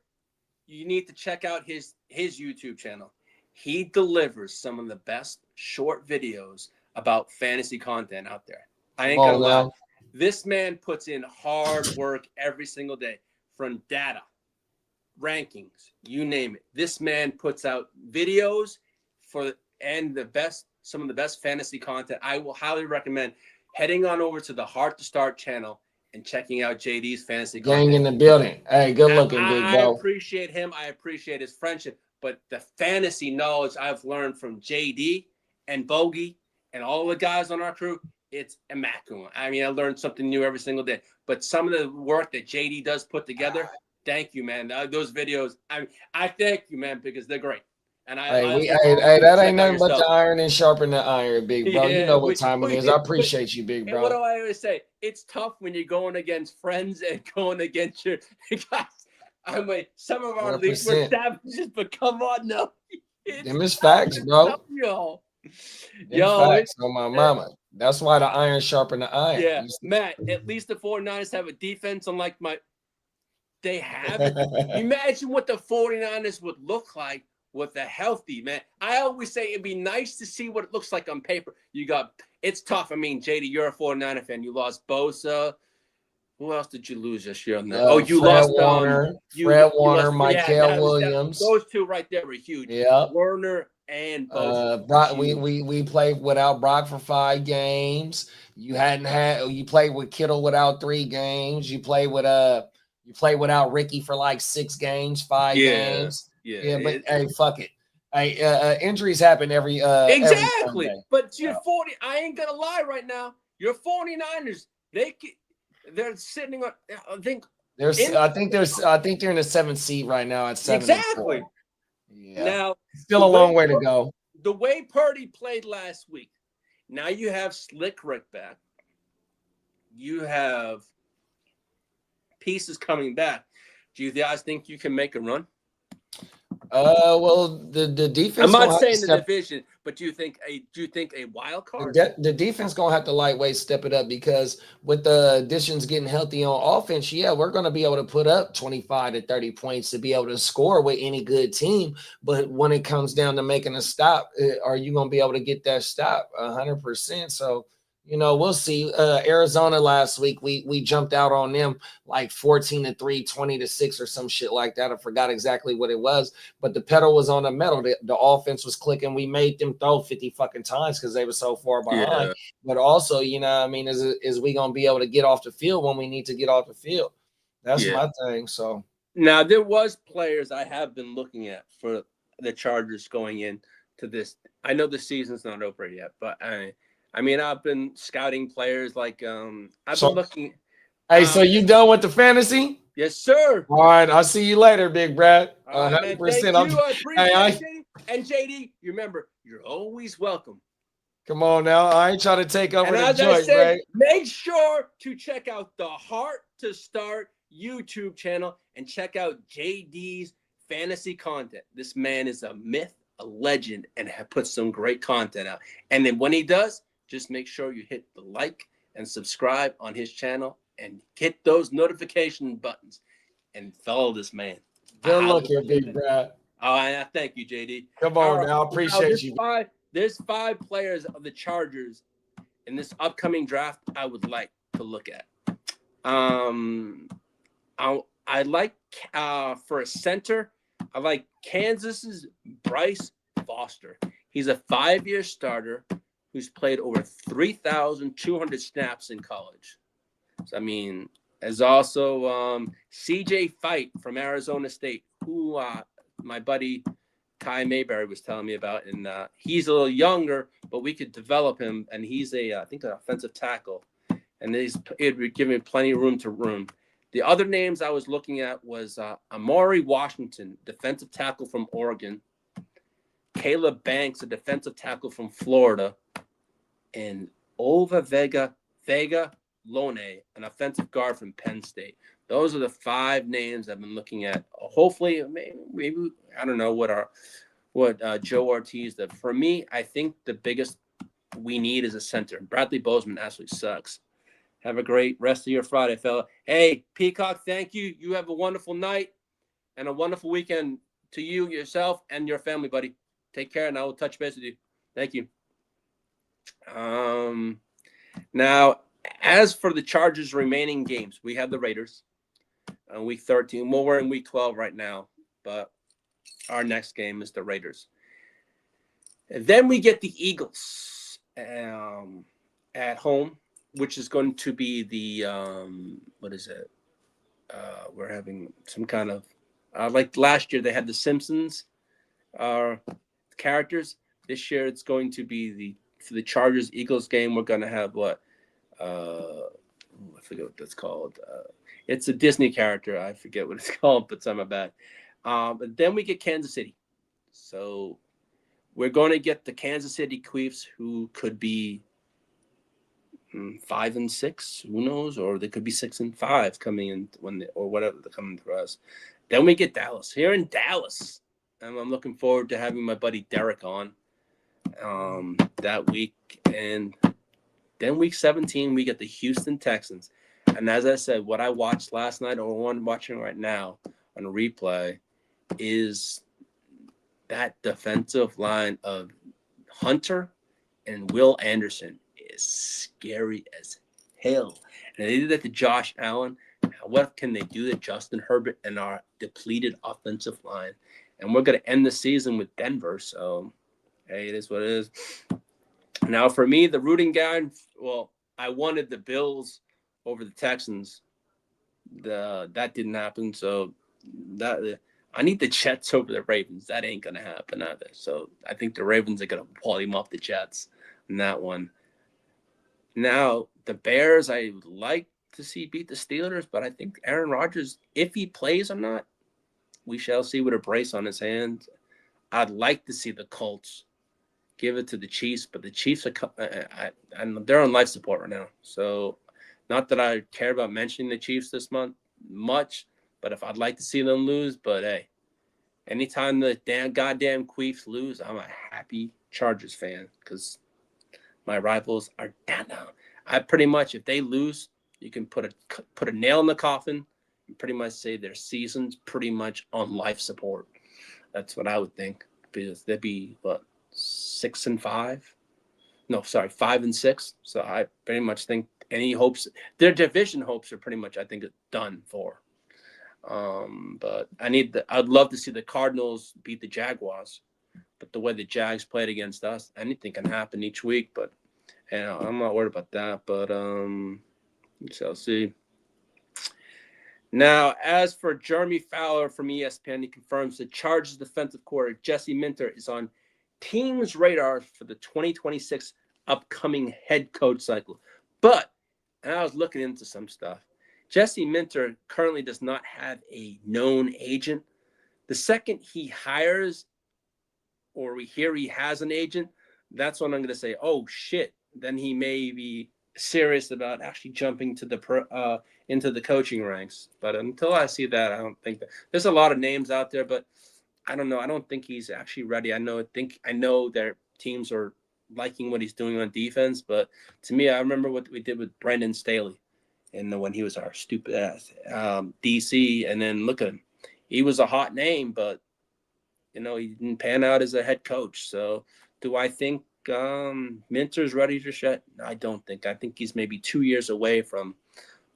You need to check out his YouTube channel. He delivers some of the best short videos about fantasy content out there. I ain't gonna lie. This man puts in hard work every single day, from data, rankings, you name it. This man puts out videos some of the best fantasy content. I will highly recommend heading on over to the Heart to Start channel and checking out JD's fantasy gang in the building. Hey, good looking, big bro. I appreciate him. I appreciate his friendship. But the fantasy knowledge I've learned from JD and Bogey and all the guys on our crew, it's immaculate. I mean, I learned something new every single day. But some of the work that JD does put together, thank you, man. Those videos, I thank you, man, because they're great. And that ain't nothing but the iron and sharpen the iron, big bro. You know what time it is. I appreciate you, big bro. And what do I always say? It's tough when you're going against friends and going against your guys. I mean, some of our leagues were savages, but come on, no. Them is facts, bro. Yo, facts on my mama. That's why the iron sharpen the iron. Yeah, Matt, at least the 49ers have a defense unlike they have it. Imagine what the 49ers would look like with a healthy, man. I always say it'd be nice to see what it looks like on paper. It's tough. I mean, JD, you're a 49er fan. You lost Bosa. Who else did you lose this year? You lost Warner, Fred Warner, Michael Williams. Those two right there were huge. Yeah, Werner and Bosa. We played without Brock for 5 games. You played with Kittle without 3 games. You played without Ricky for like 6 games, 5 games. Yeah, but hey, fuck it. Injuries happen every exactly. Every but you're 40. I ain't gonna lie right now. Your 49ers, they're sitting on. I think they're in the 7th seed right now at 7. Exactly. Yeah. Now still a long way to go. The way Purdy played last week. Now you have Slick Rick back. You have pieces coming back. Do you guys think you can make a run? Well, the defense. I'm not saying the division, but do you think a wild card? The defense gonna have to lightweight step it up, because with the additions getting healthy on offense, we're gonna be able to put up 25 to 30 points to be able to score with any good team. But when it comes down to making a stop, are you gonna be able to get that stop 100%? So. We'll see. Arizona last week, we jumped out on them like 14-3, 20-6 or some shit like that. I forgot exactly what it was, but the pedal was on the metal. The offense was clicking. We made them throw 50 fucking times because they were so far behind. Yeah. But also, is we going to be able to get off the field when we need to get off the field? That's my thing. So now there was players I have been looking at for the Chargers going into this. I know the season's not over yet, but I've been scouting players like been looking. Hey, so you done with the fantasy? Yes, sir. All right, I'll see you later, big Brad. 100%. Thank you. I appreciate it. And JD, you remember, you're always welcome. Come on now, I ain't trying to take over the joint, right? Make sure to check out the Heart to Start YouTube channel and check out JD's fantasy content. This man is a myth, a legend, and puts some great content out. And then when he does, just make sure you hit the like and subscribe on his channel and hit those notification buttons and follow this man. Good luck here, big Brad. Oh, thank you, JD. Come on now, appreciate you. there's 5 players of the Chargers in this upcoming draft I would like to look at. I like for a center, I like Kansas's Bryce Foster. He's a 5-year starter who's played over 3,200 snaps in college. So, I mean, there's also CJ Fight from Arizona State, who my buddy Kai Mayberry was telling me about, and he's a little younger, but we could develop him, and he's I think an offensive tackle, and it would give him plenty of room to run. The other names I was looking at was Amari Washington, defensive tackle from Oregon, Caleb Banks, a defensive tackle from Florida, and Ova Vega Lone, an offensive guard from Penn State. Those are the 5 names I've been looking at. Hopefully, maybe I don't know what Joe Ortiz did. For me, I think the biggest we need is a center. Bradley Bozeman absolutely sucks. Have a great rest of your Friday, fella. Hey, Peacock, thank you. You have a wonderful night and a wonderful weekend to you, yourself, and your family, buddy. Take care, and I will touch base with you. Thank you. Now, as for the Chargers' remaining games, we have the Raiders on week 13. Well, we're in week 12 right now, but our next game is the Raiders. And then we get the Eagles at home, which is going to be the what is it? We're having some kind of like last year they had the Simpsons characters. This year it's going to be for the Chargers Eagles game. We're going to have what? I forget what that's called. It's a Disney character. I forget what it's called, but some of that. But then we get Kansas City. So we're going to get the Kansas City Chiefs, who could be 5-6, who knows, or they could be 6-5 coming in or whatever they're coming for us. Then we get Dallas here in Dallas, and I'm looking forward to having my buddy Derek on that week. And then week 17, we get the Houston Texans. And as I said, what I watched last night or one watching right now on a replay is that defensive line of Hunter and Will Anderson is scary as hell. And they did that to Josh Allen. Now, what can they do to Justin Herbert and our depleted offensive line? And we're going to end the season with Denver. So, hey, it is what it is. Now, for me, the rooting guide, well, I wanted the Bills over the Texans. That didn't happen. So I need the Jets over the Ravens. That ain't going to happen either. So I think the Ravens are going to pull him off the Jets in that one. Now, the Bears, I would like to see beat the Steelers, but I think Aaron Rodgers, if he plays or not, we shall see with a brace on his hand. I'd like to see the Colts give it to the Chiefs, but the Chiefs are they're on life support right now. So not that I care about mentioning the Chiefs this month much, but if I'd like to see them lose, but hey, anytime the goddamn Chiefs lose, I'm a happy Chargers fan because my rivals are down now. I pretty much, if they lose, you can put a nail in the coffin and pretty much say their season's pretty much on life support. That's what I would think, because they'd be what, 6-5? No, sorry, 5-6. So I pretty much think any hopes, their division hopes are pretty much, I think, done for. But I'd love to see the Cardinals beat the Jaguars. But the way the Jags played against us, anything can happen each week. But I'm not worried about that. But we shall see. Now, as for Jeremy Fowler from ESPN, he confirms the Chargers defensive coordinator Jesse Minter is on teams' radar for the 2026 upcoming head coach cycle. But, and I was looking into some stuff, Jesse Minter currently does not have a known agent. The second he hires, or we hear he has an agent, that's when I'm going to say, oh shit, then he may be serious about actually jumping to into the coaching ranks. But until I see that, I don't think that. There's a lot of names out there, but I don't know. I don't think he's actually ready. I know their teams are liking what he's doing on defense, but to me, I remember what we did with Brandon Staley, and when he was our stupid ass DC, and then look at him. He was a hot name, but he didn't pan out as a head coach. So Do I think Minter's ready to shed? I don't think. I think he's maybe 2 years away from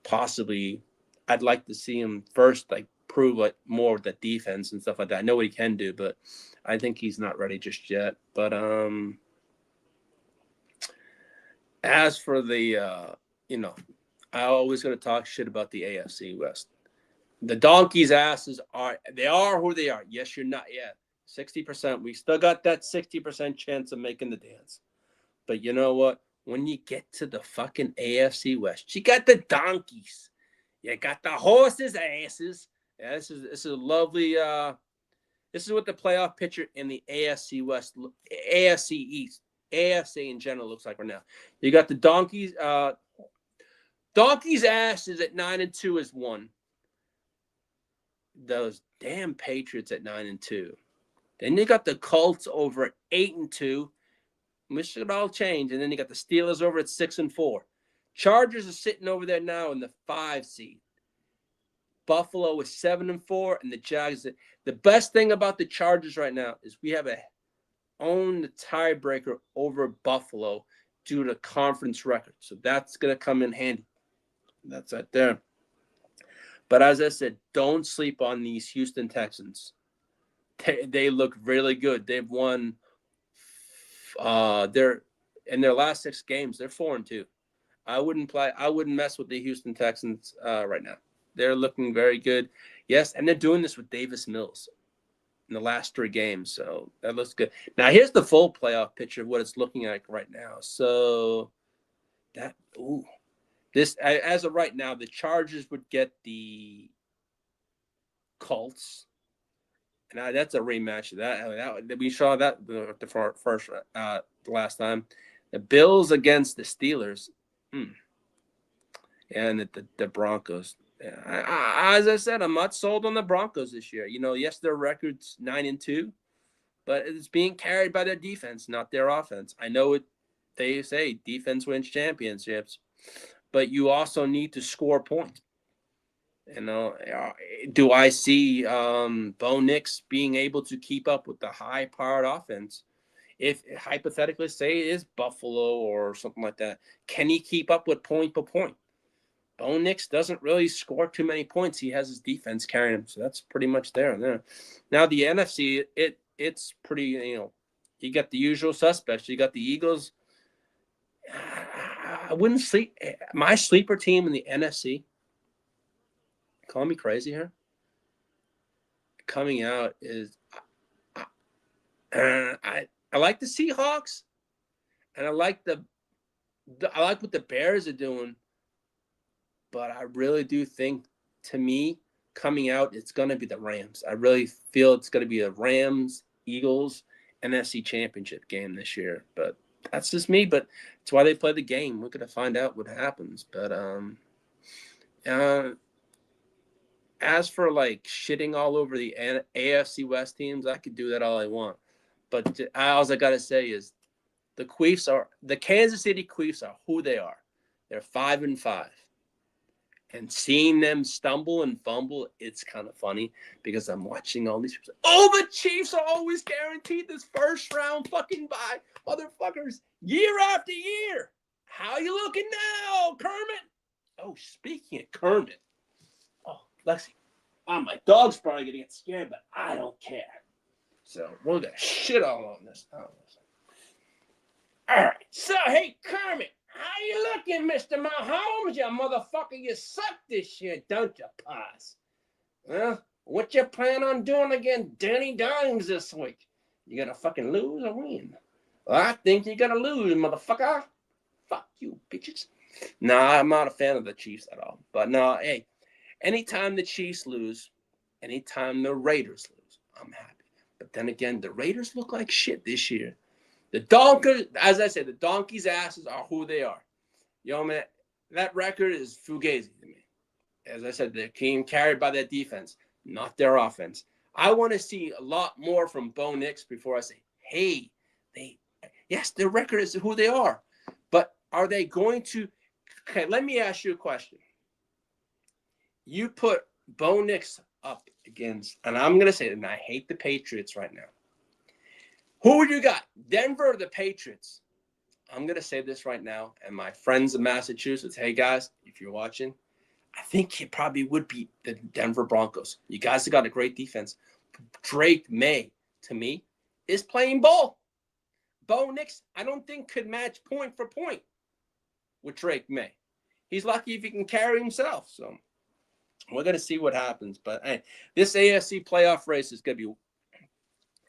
possibly. I'd like to see him first, like prove like more with the defense and stuff like that. I know what he can do, but I think he's not ready just yet. But as for the I always gonna talk shit about the AFC West. The Donkeys' asses are who they are. Yes, you're not yet. 60%. We still got that 60% chance of making the dance. But you know what? When you get to the fucking AFC West, you got the donkeys. You got the horses' asses. Yeah, this is a lovely. This is what the playoff picture in the AFC West, AFC East, AFC in general looks like right now. You got the donkeys. Donkeys' asses at 9-2 is one. Those damn Patriots at 9-2. Then you got the Colts over at 8-2. Which should all change. And then you got the Steelers over at 6-4. Chargers are sitting over there now in the 5 seed. Buffalo is 7-4, and the Jags. The best thing about the Chargers right now is we have own the tiebreaker over Buffalo due to conference record. So that's going to come in handy. That's right there. But as I said, don't sleep on these Houston Texans. They look really good. They've won. They're in their last 6 games. They're 4-2. I wouldn't mess with the Houston Texans right now. They're looking very good. Yes, and they're doing this with Davis Mills in the last 3 games. So that looks good. Now here's the full playoff picture of what it's looking like right now. So this as of right now, the Chargers would get the Colts. Now that's a rematch of that we saw that the first last time. The Bills against the Steelers, and the Broncos. As I said, I'm not sold on the Broncos this year. Yes, their record's 9-2, but it's being carried by their defense, not their offense. I know it. They say defense wins championships, but you also need to score points. Do I see Bo Nix being able to keep up with the high-powered offense? If hypothetically, say it is Buffalo or something like that, can he keep up with point per point? Bo Nix doesn't really score too many points. He has his defense carrying him, so that's pretty much there. Now the NFC, it's pretty. You got the usual suspects. You got the Eagles. I wouldn't sleep. My sleeper team in the NFC. Call me crazy here. Coming out is I like the Seahawks, and I like what the Bears are doing, but I really do think, to me, coming out, it's going to be the Rams. I really feel it's going to be the Rams, Eagles, NFC Championship game this year. But that's just me. But it's why they play the game. We're going to find out what happens. But as for like shitting all over the AFC West teams, I could do that all I want. But all I got to say is the Kansas City Chiefs are who they are. They're 5-5. And seeing them stumble and fumble, it's kind of funny because I'm watching all these people. The Chiefs are always guaranteed this first round fucking bye. Motherfuckers, year after year. How you looking now, Kermit? Oh, speaking of Kermit. Oh, Lexi. My dog's probably going to get scared, but I don't care. So we're going to shit all on this. All right. So, hey, Kermit. How you looking, Mr. Mahomes? You motherfucker, you suck this year, don't you, Paz? Well, what you plan on doing against Danny Dimes this week? You gonna fucking lose or win? Well, I think you're gonna lose, motherfucker. Fuck you, bitches. No, I'm not a fan of the Chiefs at all. But no, hey, anytime the Chiefs lose, anytime the Raiders lose, I'm happy. But then again, the Raiders look like shit this year. The Donkeys, as I said, the Donkeys' asses are who they are. Man, that record is fugazi to me. As I said, they're being carried by their defense, not their offense. I want to see a lot more from Bo Nix before I say, hey, yes, their record is who they are. But are they going to – okay, let me ask you a question. You put Bo Nix up against – and I'm going to say it, and I hate the Patriots right now. Who you got? Denver or the Patriots? I'm going to say this right now. And my friends in Massachusetts, hey, guys, if you're watching, I think it probably would be the Denver Broncos. You guys have got a great defense. Drake May, to me, is playing ball. Bo Nix, I don't think could match point for point with Drake May. He's lucky if he can carry himself. So we're going to see what happens. But hey, this AFC playoff race is going to be,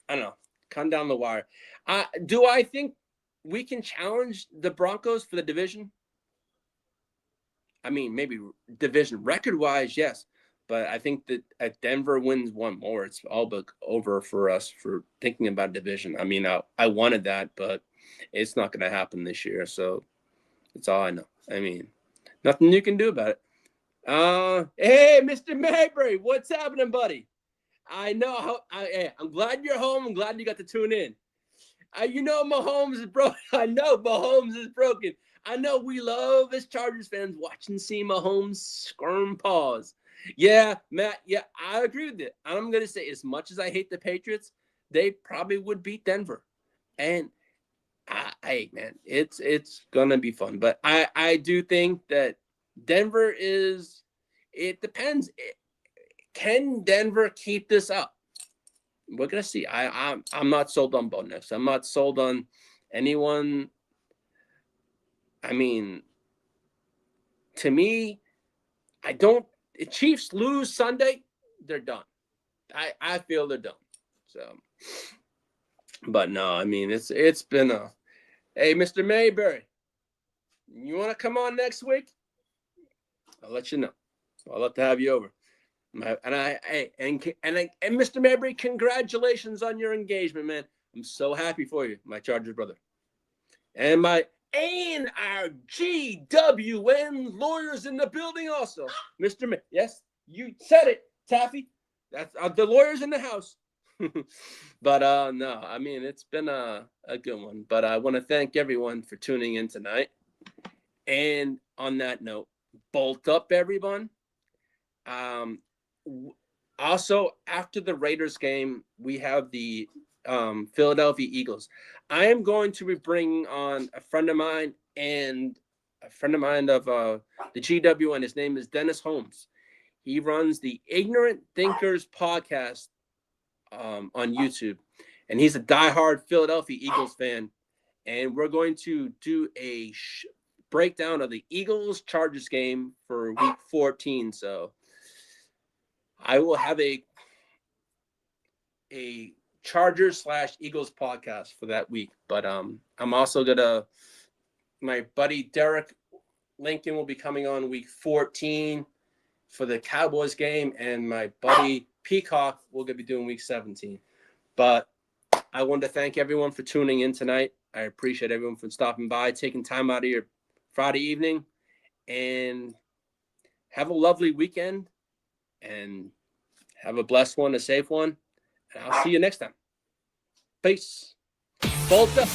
I don't know, come down the wire. Do I think we can challenge the Broncos for the division? I mean, maybe division record-wise, yes. But I think that if Denver wins one more, it's all but over for us for thinking about division. I mean, I wanted that, but it's not going to happen this year. So that's all I know. I mean, nothing you can do about it. Hey, Mr. Mayberry, what's happening, buddy? I know. I'm glad you're home. I'm glad you got to tune in. You know Mahomes is broken. I know Mahomes is broken. I know we love as Chargers fans watching see Mahomes squirm paws. Yeah, Matt, yeah, I agree with it. I'm going to say as much as I hate the Patriots, they probably would beat Denver. And, man, it's going to be fun. But I do think that Denver is – it depends. Can Denver keep this up? We're going to see. I'm not sold on Bo Nix. I'm not sold on anyone. I mean, to me, I don't – if Chiefs lose Sunday, they're done. I feel they're done. So, but no, I mean, it's been a – hey, Mr. Mayberry, you want to come on next week? I'll let you know. I'd love to have you over. And Mr. Mayberry, congratulations on your engagement, man. I'm so happy for you, my Chargers brother. And our GWN lawyers in the building also. Mr. Yes, you said it, Taffy. That's the lawyers in the house. But no, I mean, it's been a good one. But I want to thank everyone for tuning in tonight. And on that note, bolt up, everyone. Also, after the Raiders game, we have the Philadelphia Eagles. I am going to be bringing on a friend of mine and a friend of mine of the GWN. His name is Dennis Holmes. He runs the Ignorant Thinkers podcast on YouTube, and he's a diehard Philadelphia Eagles fan. And we're going to do a breakdown of the Eagles-Chargers game for Week 14. So I will have a Chargers/Eagles podcast for that week. But I'm also gonna, my buddy Derek Lincoln will be coming on Week 14 for the Cowboys game, and my buddy Peacock will be doing Week 17. But I wanted to thank everyone for tuning in tonight. I appreciate everyone for stopping by, taking time out of your Friday evening, and have a lovely weekend. And have a blessed one, a safe one. And I'll see you next time. Peace. Bolt up.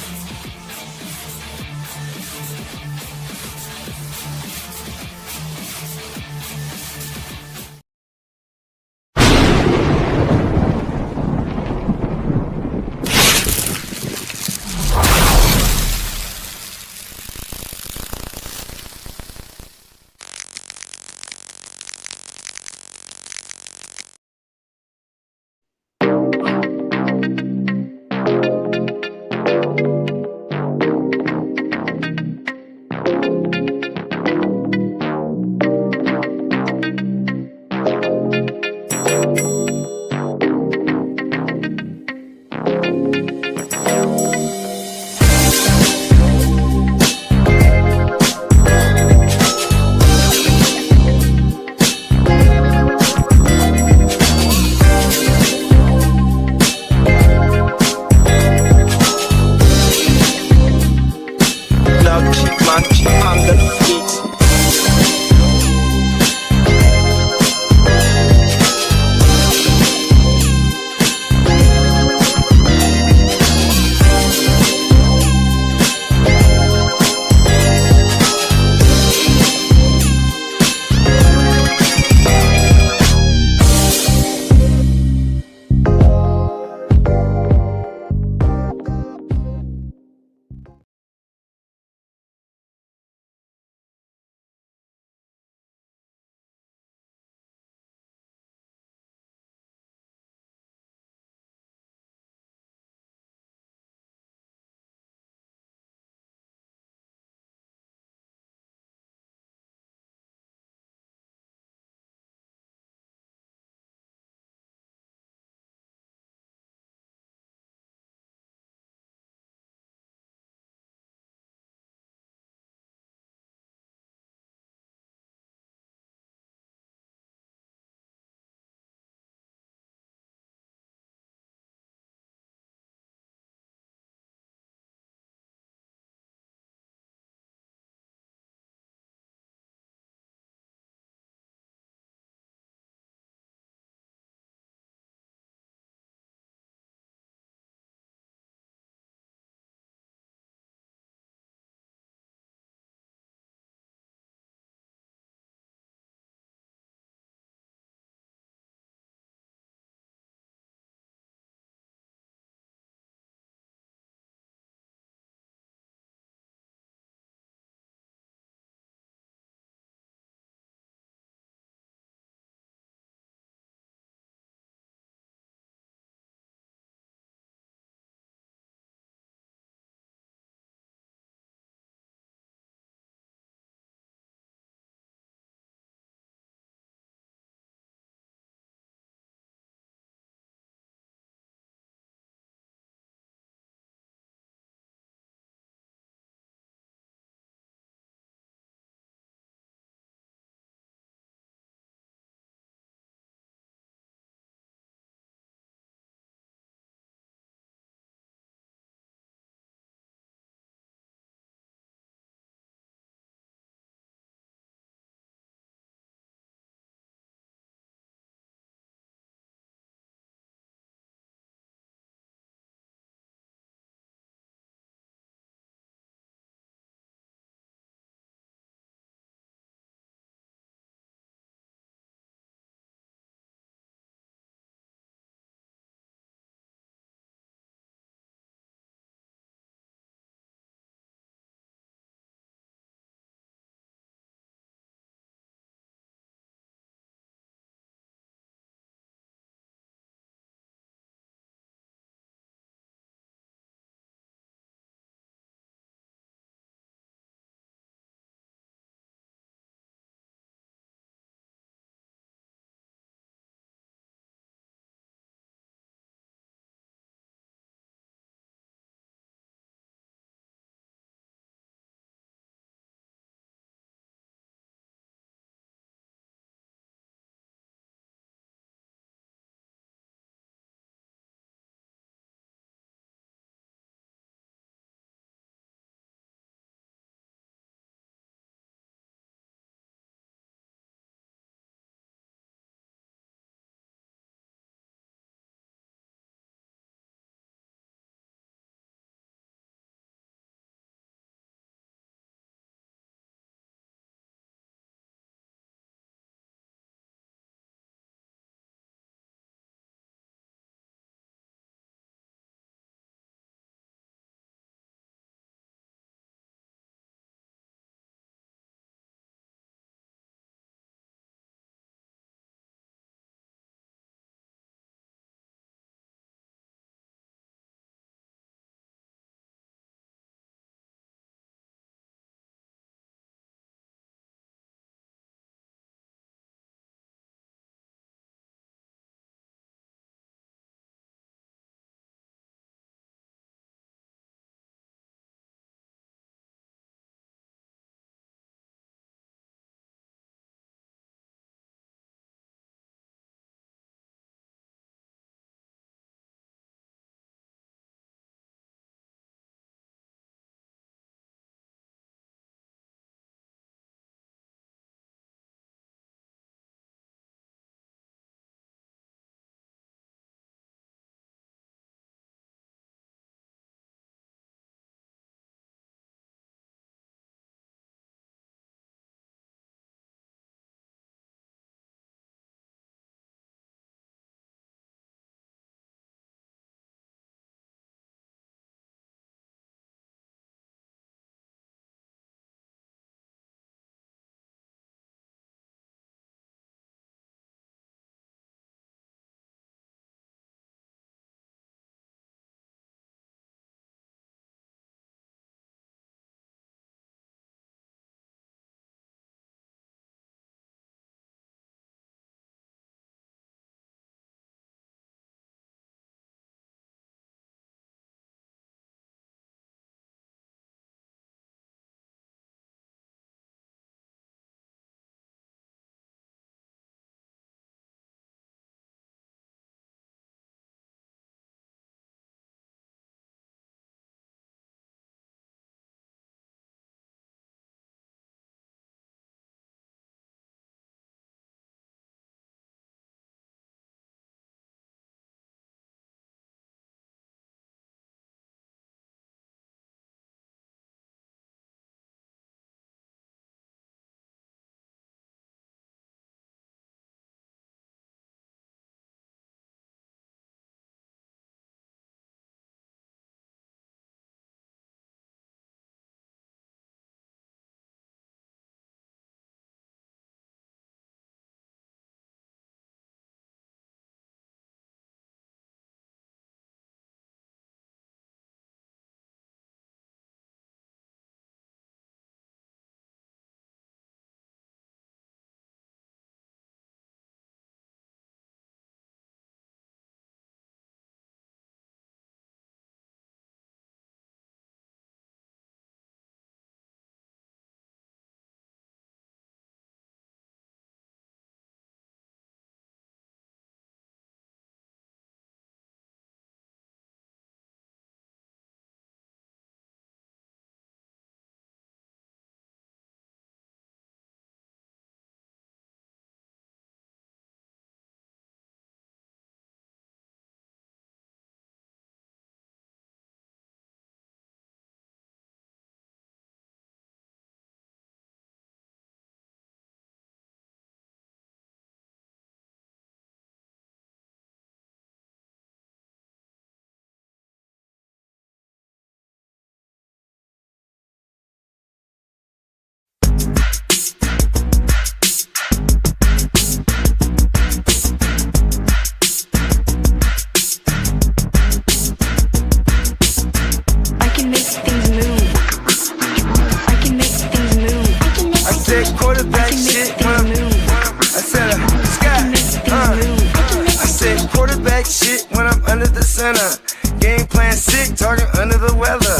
center. Game plan sick, talking under the weather.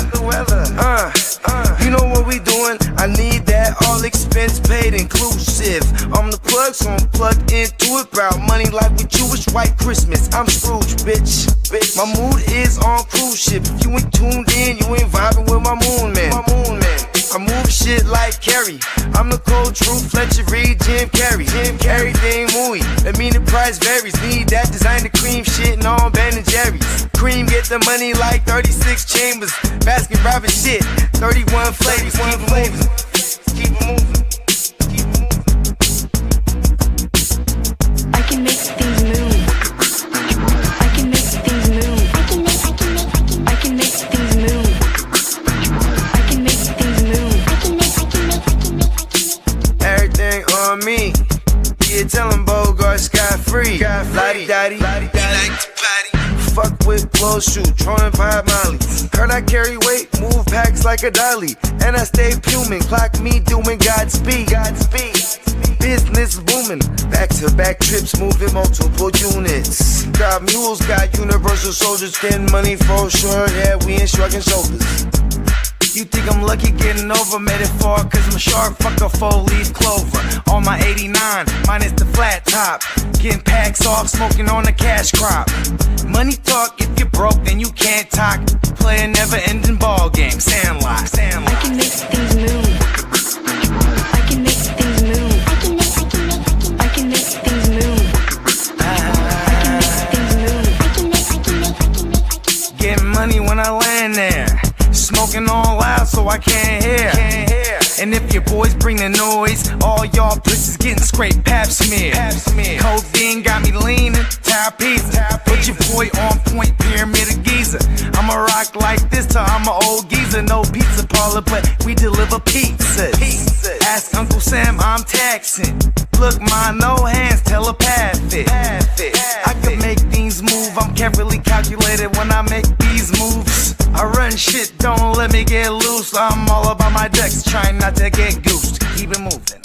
You know what we doing? I need that all expense paid inclusive. I'm the plug, so I'm plugged into it. About money like with Jewish white Christmas. I'm Scrooge, bitch. My mood is on cruise ship. If you ain't tuned in, you ain't vibing with my moon man. I move shit like Carrie. I'm the cold truth, Fletcher Reed, Jim Carrey. Everything mooey, that mean the price varies. Need that designer cream shit and all Ben and Jerry's. Cream get the money like 36 chambers. Baskin Robbins shit, 31 flavors. Keep it moving. I can make things move. I can make things move. I can make things move. I can make things move. Everything on me. Yeah, tell him Bogart scot-free. Lottie-dottie, he like to party. Fuck with clothes, shoot, throwing 5 Molly. Heard I carry weight, move packs like a dolly. And I stay fuming, clock me doing Godspeed. Business booming, back-to-back trips, moving multiple units. Got mules, got universal soldiers, getting money for sure. Yeah, we ain't shrugging shoulders. You think I'm lucky getting over, made it far, cause I'm sharp, fuck a 4-leaf clover. On my 89, minus the flat top. Getting packs off, smoking on the cash crop. Money talk, if you're broke, then you can't talk. Play a never-ending ball game, Sandlot. I can make things move. I can make things move. I can make things move. Getting money when I land there. Smoking all loud so I can't hear. And if your boys bring the noise, all y'all bitches getting scraped pap smear. Codeine got me leaning, tirepiece. Put your boy on point, pyramid of Giza. I'ma rock like this till I'm an old geezer. No pizza parlor, but we deliver pizzas. Ask Uncle Sam, I'm taxing. Look, ma, no hands, telepathic. I can make things move, I'm carefully calculated when I make these moves. I run shit, don't let me get loose. I'm all about my decks, trying not to get goosed. Keep it moving.